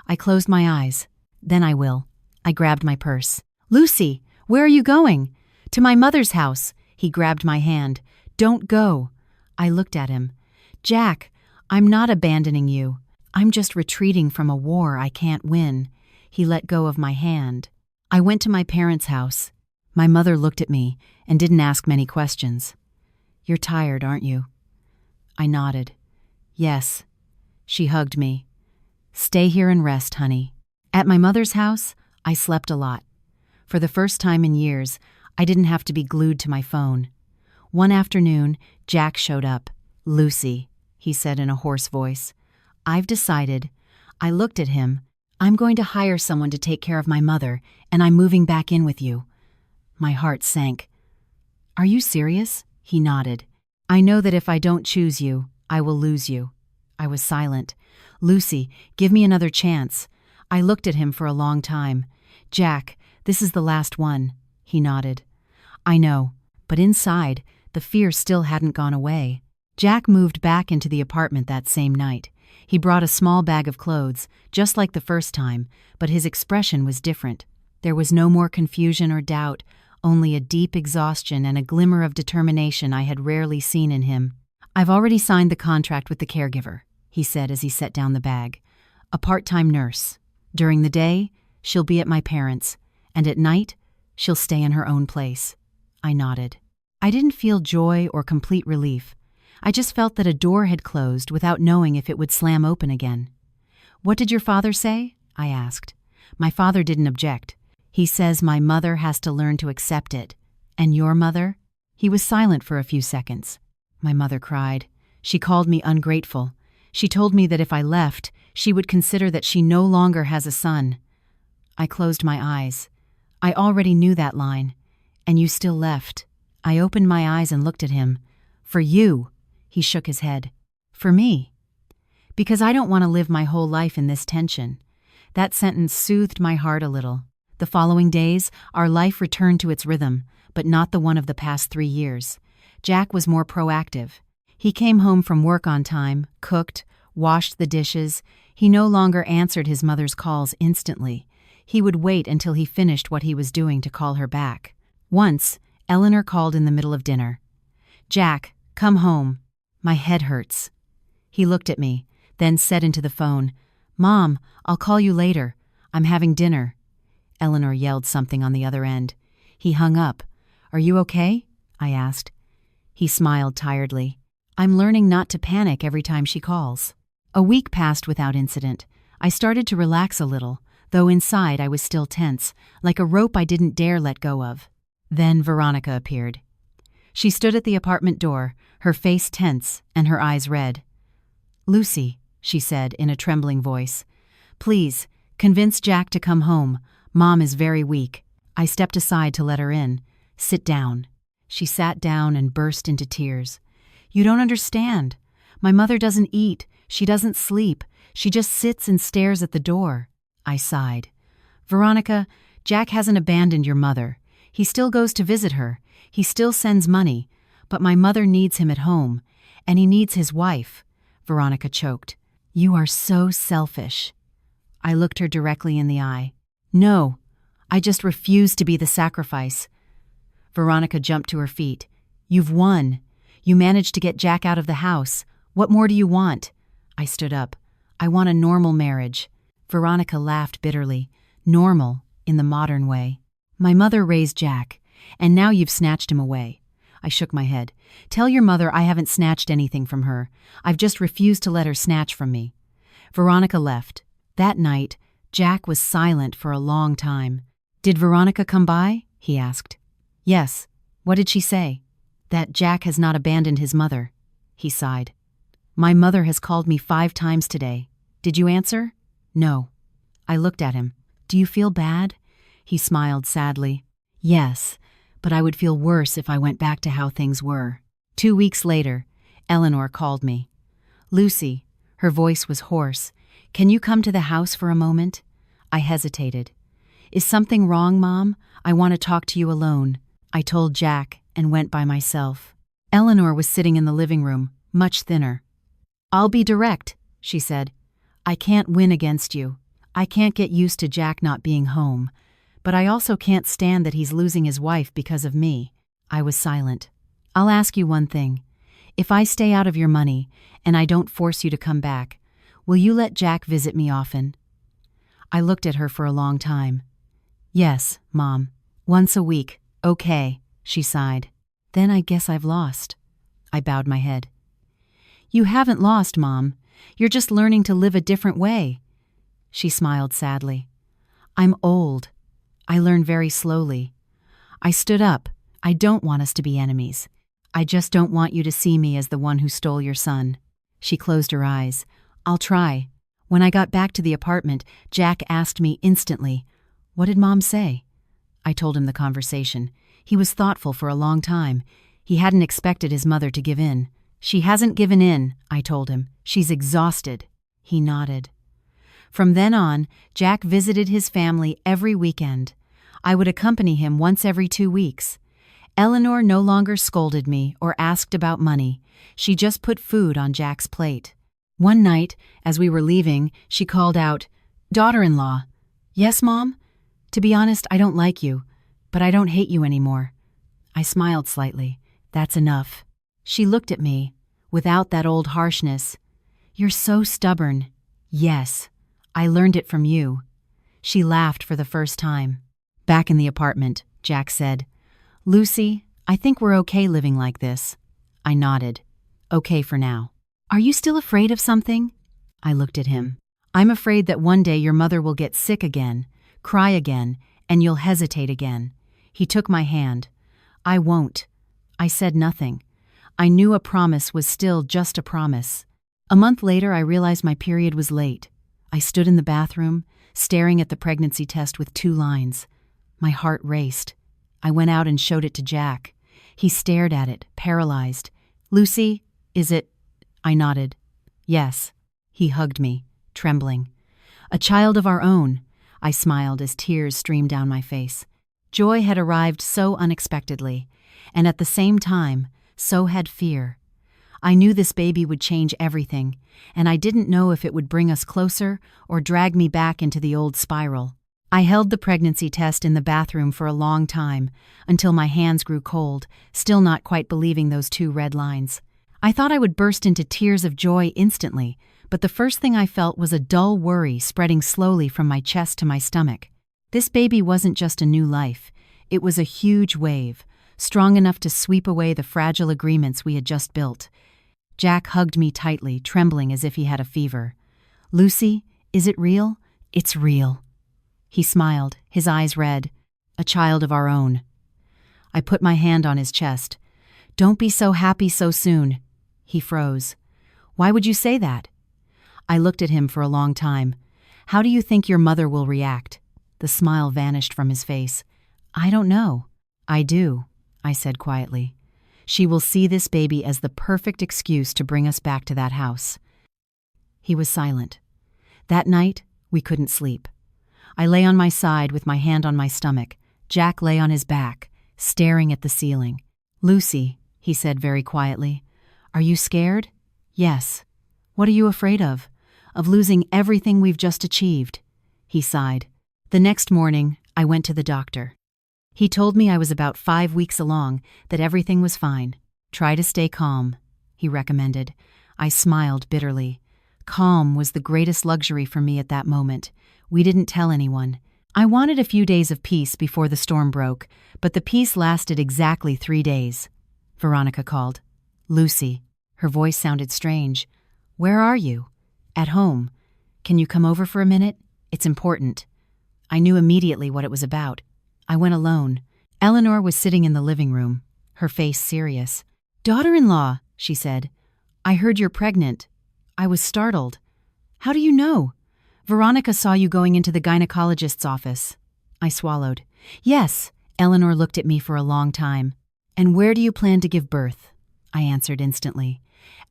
I closed my eyes. "Then I will." I grabbed my purse. "Lucy, where are you going?" "To my mother's house." He grabbed my hand. "Don't go." I looked at him. "Jack, I'm not abandoning you. I'm just retreating from a war I can't win." He let go of my hand. I went to my parents' house. My mother looked at me and didn't ask many questions. "You're tired, aren't you?" I nodded. "Yes." She hugged me. "Stay here and rest, honey." At my mother's house, I slept a lot. For the first time in years, I didn't have to be glued to my phone. One afternoon, Jack showed up. "Lucy," he said in a hoarse voice, "I've decided." I looked at him. "I'm going to hire someone to take care of my mother, and I'm moving back in with you." My heart sank. "Are you serious?" He nodded. "I know that if I don't choose you, I will lose you." I was silent. "Lucy, give me another chance." I looked at him for a long time. "Jack, this is the last one." He nodded. "I know," but inside, the fear still hadn't gone away. Jack moved back into the apartment that same night. He brought a small bag of clothes, just like the first time, but his expression was different. There was no more confusion or doubt, only a deep exhaustion and a glimmer of determination I had rarely seen in him. "I've already signed the contract with the caregiver," he said as he set down the bag. "A part-time nurse. During the day, she'll be at my parents', and at night, she'll stay in her own place." I nodded. I didn't feel joy or complete relief. I just felt that a door had closed without knowing if it would slam open again. "What did your father say?" I asked. "My father didn't object. He says my mother has to learn to accept it. And your mother?" He was silent for a few seconds. "My mother cried. She called me ungrateful. She told me that if I left, she would consider that she no longer has a son." I closed my eyes. I already knew that line. "And you still left." I opened my eyes and looked at him. "For you." He shook his head. "For me." "Because I don't want to live my whole life in this tension." That sentence soothed my heart a little. The following days, our life returned to its rhythm, but not the one of the past 3 years. Jack was more proactive. He came home from work on time, cooked, washed the dishes. He no longer answered his mother's calls instantly. He would wait until he finished what he was doing to call her back. Once, Eleanor called in the middle of dinner. "Jack, come home. My head hurts." He looked at me, then said into the phone, "Mom, I'll call you later. I'm having dinner." Eleanor yelled something on the other end. He hung up. "Are you okay?" I asked. He smiled tiredly. "I'm learning not to panic every time she calls." A week passed without incident. I started to relax a little, though inside I was still tense, like a rope I didn't dare let go of. Then Veronica appeared. She stood at the apartment door, her face tense and her eyes red. "Lucy," she said in a trembling voice, "please, convince Jack to come home. Mom is very weak." I stepped aside to let her in. "Sit down." She sat down and burst into tears. You don't understand. My mother doesn't eat. She doesn't sleep. She just sits and stares at the door. I sighed. Veronica, Jack hasn't abandoned your mother. He still goes to visit her. He still sends money. But my mother needs him at home. And he needs his wife. Veronica choked. You are so selfish. I looked her directly in the eye. No, I just refuse to be the sacrifice. Veronica jumped to her feet. You've won. You managed to get Jack out of the house. What more do you want? I stood up. I want a normal marriage. Veronica laughed bitterly. Normal, in the modern way. My mother raised Jack, and now you've snatched him away. I shook my head. Tell your mother I haven't snatched anything from her. I've just refused to let her snatch from me. Veronica left. That night, Jack was silent for a long time. Did Veronica come by? He asked. Yes. What did she say? That Jack has not abandoned his mother. He sighed. My mother has called me 5 times today. Did you answer? No. I looked at him. Do you feel bad? He smiled sadly. Yes, but I would feel worse if I went back to how things were. 2 weeks later, Eleanor called me. Lucy, her voice was hoarse. Can you come to the house for a moment? I hesitated. Is something wrong, Mom? I want to talk to you alone. I told Jack and went by myself. Eleanor was sitting in the living room, much thinner. I'll be direct, she said. I can't win against you. I can't get used to Jack not being home. But I also can't stand that he's losing his wife because of me. I was silent. I'll ask you one thing. If I stay out of your money and I don't force you to come back, will you let Jack visit me often? I looked at her for a long time. Yes, Mom. Once a week. Okay, she sighed. Then I guess I've lost. I bowed my head. You haven't lost, Mom. You're just learning to live a different way. She smiled sadly. I'm old. I learn very slowly. I stood up. I don't want us to be enemies. I just don't want you to see me as the one who stole your son. She closed her eyes. I'll try. When I got back to the apartment, Jack asked me instantly, What did Mom say? I told him the conversation. He was thoughtful for a long time. He hadn't expected his mother to give in. She hasn't given in, I told him. She's exhausted. He nodded. From then on, Jack visited his family every weekend. I would accompany him once every 2 weeks. Eleanor no longer scolded me or asked about money. She just put food on Jack's plate. One night, as we were leaving, she called out, Daughter-in-law. Yes, Mom? To be honest, I don't like you, but I don't hate you anymore. I smiled slightly. That's enough. She looked at me, without that old harshness. You're so stubborn. Yes, I learned it from you. She laughed for the first time. Back in the apartment, Jack said, Lucy, I think we're okay living like this. I nodded. Okay for now. Are you still afraid of something? I looked at him. I'm afraid that one day your mother will get sick again, cry again, and you'll hesitate again. He took my hand. I won't. I said nothing. I knew a promise was still just a promise. A month later, I realized my period was late. I stood in the bathroom, staring at the pregnancy test with 2 lines. My heart raced. I went out and showed it to Jack. He stared at it, paralyzed. Lucy, is it? I nodded. Yes. He hugged me, trembling. A child of our own. I smiled as tears streamed down my face. Joy had arrived so unexpectedly, and at the same time, so had fear. I knew this baby would change everything, and I didn't know if it would bring us closer or drag me back into the old spiral. I held the pregnancy test in the bathroom for a long time, until my hands grew cold, still not quite believing those 2 red lines. I thought I would burst into tears of joy instantly, but the first thing I felt was a dull worry spreading slowly from my chest to my stomach. This baby wasn't just a new life. It was a huge wave, strong enough to sweep away the fragile agreements we had just built. Jack hugged me tightly, trembling as if he had a fever. Lucy, is it real? It's real. He smiled, his eyes red. A child of our own. I put my hand on his chest. Don't be so happy so soon. He froze. Why would you say that? I looked at him for a long time. How do you think your mother will react? The smile vanished from his face. I don't know. I do, I said quietly. She will see this baby as the perfect excuse to bring us back to that house." He was silent. That night, we couldn't sleep. I lay on my side with my hand on my stomach. Jack lay on his back, staring at the ceiling. "Lucy," he said very quietly, "are you scared?" "Yes." "What are you afraid of?" "Of losing everything we've just achieved." He sighed. The next morning, I went to the doctor. He told me I was about 5 weeks along, that everything was fine. "Try to stay calm," he recommended. I smiled bitterly. Calm was the greatest luxury for me at that moment. We didn't tell anyone. I wanted a few days of peace before the storm broke, but the peace lasted exactly 3 days. Veronica called. "Lucy." Her voice sounded strange. "Where are you?" "At home. Can you come over for a minute? It's important." I knew immediately what it was about. I went alone. Eleanor was sitting in the living room, her face serious. "Daughter-in-law," she said, "I heard you're pregnant." I was startled. "How do you know?" "Veronica saw you going into the gynecologist's office." I swallowed. "Yes." Eleanor looked at me for a long time. "And where do you plan to give birth?" I answered instantly.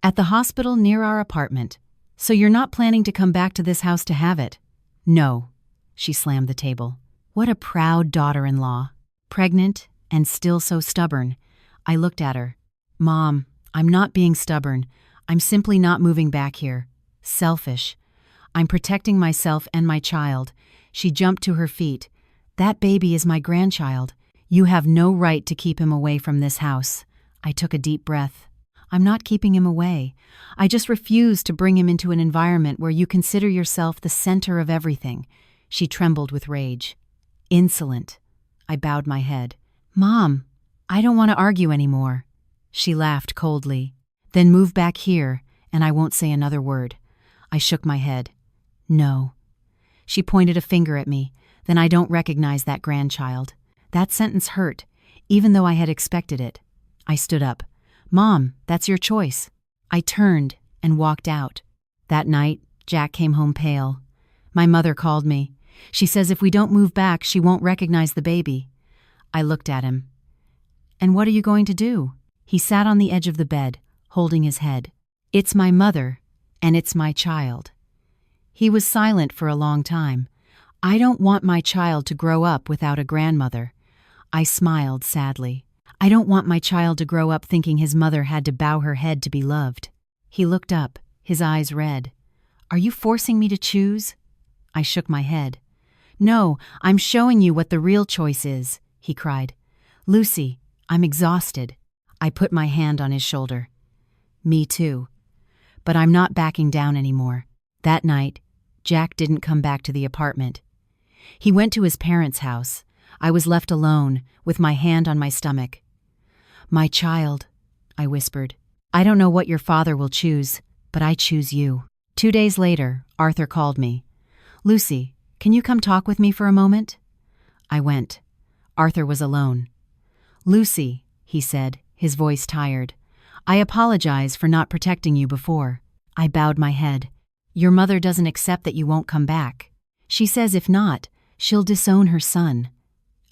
"At the hospital near our apartment." "So you're not planning to come back to this house to have it?" "No." She slammed the table. What a proud daughter-in-law. Pregnant and still so stubborn. I looked at her. "Mom, I'm not being stubborn. I'm simply not moving back here. Selfish. I'm protecting myself and my child." She jumped to her feet. "That baby is my grandchild. You have no right to keep him away from this house." I took a deep breath. "I'm not keeping him away. I just refuse to bring him into an environment where you consider yourself the center of everything." She trembled with rage. "Insolent." I bowed my head. "Mom, I don't want to argue anymore." She laughed coldly. "Then move back here, and I won't say another word." I shook my head. "No." She pointed a finger at me. "Then I don't recognize that grandchild." That sentence hurt, even though I had expected it. I stood up. "Mom, that's your choice." I turned and walked out. That night, Jack came home pale. My mother called me. She says if we don't move back, she won't recognize the baby. I looked at him. "And what are you going to do?" He sat on the edge of the bed, holding his head. "It's my mother, and it's my child." He was silent for a long time. "I don't want my child to grow up without a grandmother." I smiled sadly. "I don't want my child to grow up thinking his mother had to bow her head to be loved." He looked up, his eyes red. "Are you forcing me to choose?" I shook my head. "No, I'm showing you what the real choice is," he cried. "Lucy, I'm exhausted." I put my hand on his shoulder. "Me too. But I'm not backing down anymore." That night, Jack didn't come back to the apartment. He went to his parents' house. I was left alone, with my hand on my stomach. "My child," I whispered. "I don't know what your father will choose, but I choose you." 2 days later, Arthur called me. "Lucy, can you come talk with me for a moment?" I went. Arthur was alone. "Lucy," he said, his voice tired, "I apologize for not protecting you before." I bowed my head. "Your mother doesn't accept that you won't come back. She says if not, she'll disown her son."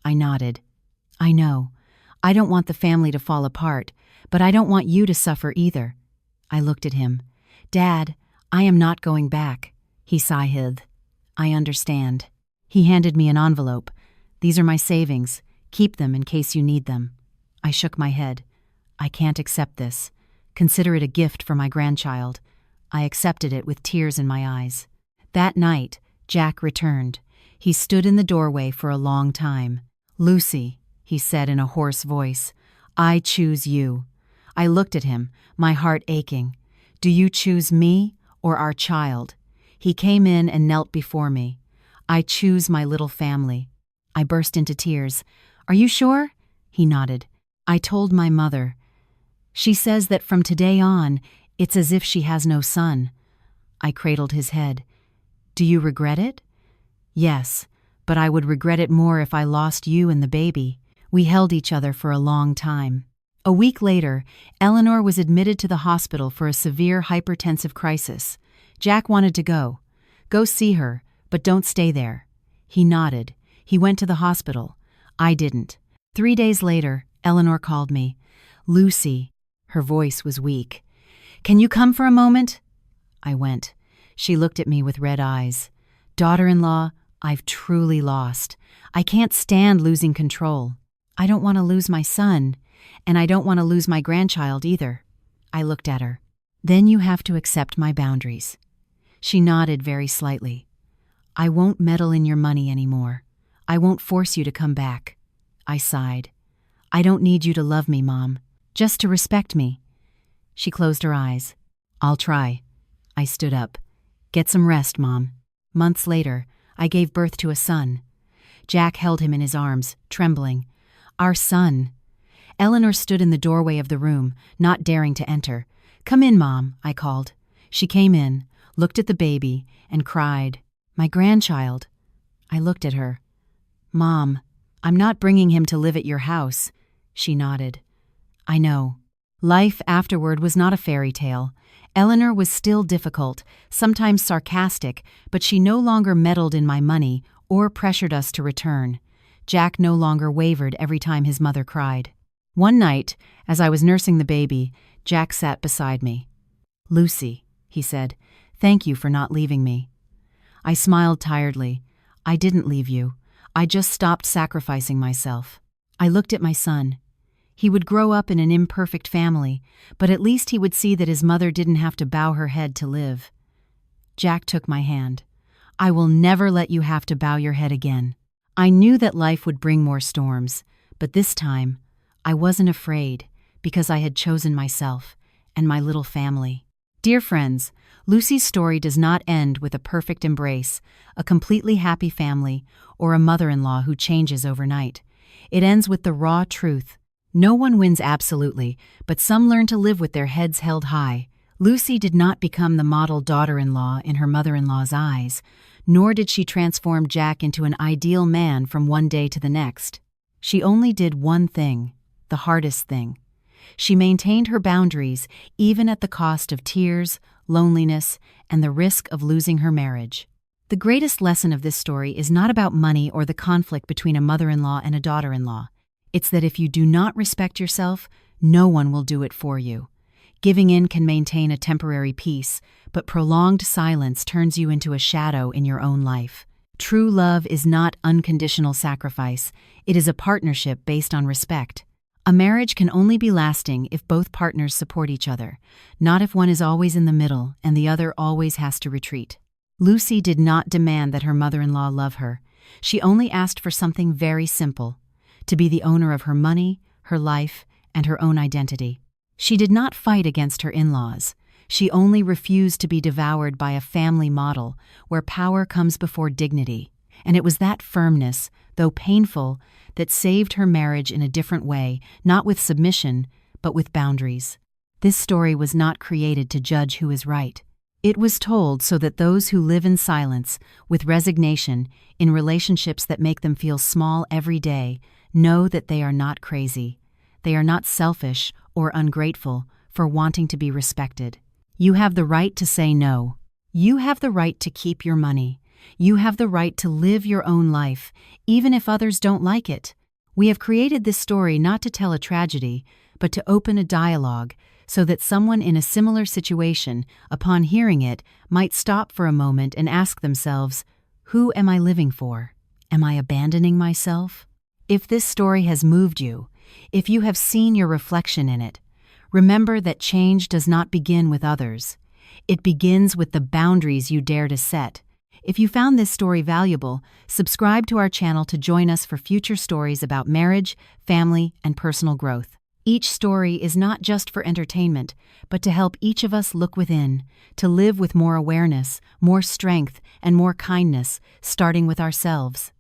I nodded. "I know. I don't want the family to fall apart, but I don't want you to suffer either." I looked at him. "Dad, I am not going back." He sighed. "I understand." He handed me an envelope. "These are my savings. Keep them in case you need them." I shook my head. "I can't accept this. Consider it a gift for my grandchild." I accepted it with tears in my eyes. That night, Jack returned. He stood in the doorway for a long time. "Lucy," he said in a hoarse voice, "I choose you." I looked at him, my heart aching. "Do you choose me or our child?" He came in and knelt before me. "I choose my little family." I burst into tears. "Are you sure?" He nodded. "I told my mother. She says that from today on, it's as if she has no son." I cradled his head. "Do you regret it?" "Yes, but I would regret it more if I lost you and the baby." We held each other for a long time. A week later, Eleanor was admitted to the hospital for a severe hypertensive crisis. Jack wanted to go. "Go see her, but don't stay there." He nodded. He went to the hospital. I didn't. 3 days later, Eleanor called me. "Lucy." Her voice was weak. "Can you come for a moment?" I went. She looked at me with red eyes. "Daughter-in-law, I've truly lost. I can't stand losing control. I don't want to lose my son, and I don't want to lose my grandchild either." I looked at her. "Then you have to accept my boundaries." She nodded very slightly. "I won't meddle in your money anymore. I won't force you to come back." I sighed. "I don't need you to love me, Mom. Just to respect me." She closed her eyes. "I'll try." I stood up. "Get some rest, Mom." Months later, I gave birth to a son. Jack held him in his arms, trembling. "Our son." Eleanor stood in the doorway of the room, not daring to enter. "Come in, Mom," I called. She came in, looked at the baby, and cried, "My grandchild." I looked at her. "Mom, I'm not bringing him to live at your house." She nodded. "I know." Life afterward was not a fairy tale. Eleanor was still difficult, sometimes sarcastic, but she no longer meddled in my money or pressured us to return. Jack no longer wavered every time his mother cried. One night, as I was nursing the baby, Jack sat beside me. "Lucy," he said, "thank you for not leaving me." I smiled tiredly. "I didn't leave you. I just stopped sacrificing myself." I looked at my son. He would grow up in an imperfect family, but at least he would see that his mother didn't have to bow her head to live. Jack took my hand. "I will never let you have to bow your head again." I knew that life would bring more storms, but this time, I wasn't afraid because I had chosen myself and my little family. Dear friends, Lucy's story does not end with a perfect embrace, a completely happy family, or a mother-in-law who changes overnight. It ends with the raw truth. No one wins absolutely, but some learn to live with their heads held high. Lucy did not become the model daughter-in-law in her mother-in-law's eyes, nor did she transform Jack into an ideal man from one day to the next. She only did one thing, the hardest thing. She maintained her boundaries even at the cost of tears, loneliness, and the risk of losing her marriage. The greatest lesson of this story is not about money or the conflict between a mother-in-law and a daughter-in-law. It's that if you do not respect yourself, no one will do it for you. Giving in can maintain a temporary peace, but prolonged silence turns you into a shadow in your own life. True love is not unconditional sacrifice. It is a partnership based on respect. A marriage can only be lasting if both partners support each other, not if one is always in the middle and the other always has to retreat. Lucy did not demand that her mother-in-law love her. She only asked for something very simple: to be the owner of her money, her life, and her own identity. She did not fight against her in-laws. She only refused to be devoured by a family model where power comes before dignity. And it was that firmness, though painful, that saved her marriage in a different way, not with submission, but with boundaries. This story was not created to judge who is right. It was told so that those who live in silence, with resignation, in relationships that make them feel small every day, know that they are not crazy. They are not selfish or ungrateful for wanting to be respected. You have the right to say no. You have the right to keep your money. You have the right to live your own life, even if others don't like it. We have created this story not to tell a tragedy, but to open a dialogue so that someone in a similar situation, upon hearing it, might stop for a moment and ask themselves, who am I living for? Am I abandoning myself? If this story has moved you, if you have seen your reflection in it, remember that change does not begin with others. It begins with the boundaries you dare to set. If you found this story valuable, subscribe to our channel to join us for future stories about marriage, family, and personal growth. Each story is not just for entertainment, but to help each of us look within, to live with more awareness, more strength, and more kindness, starting with ourselves.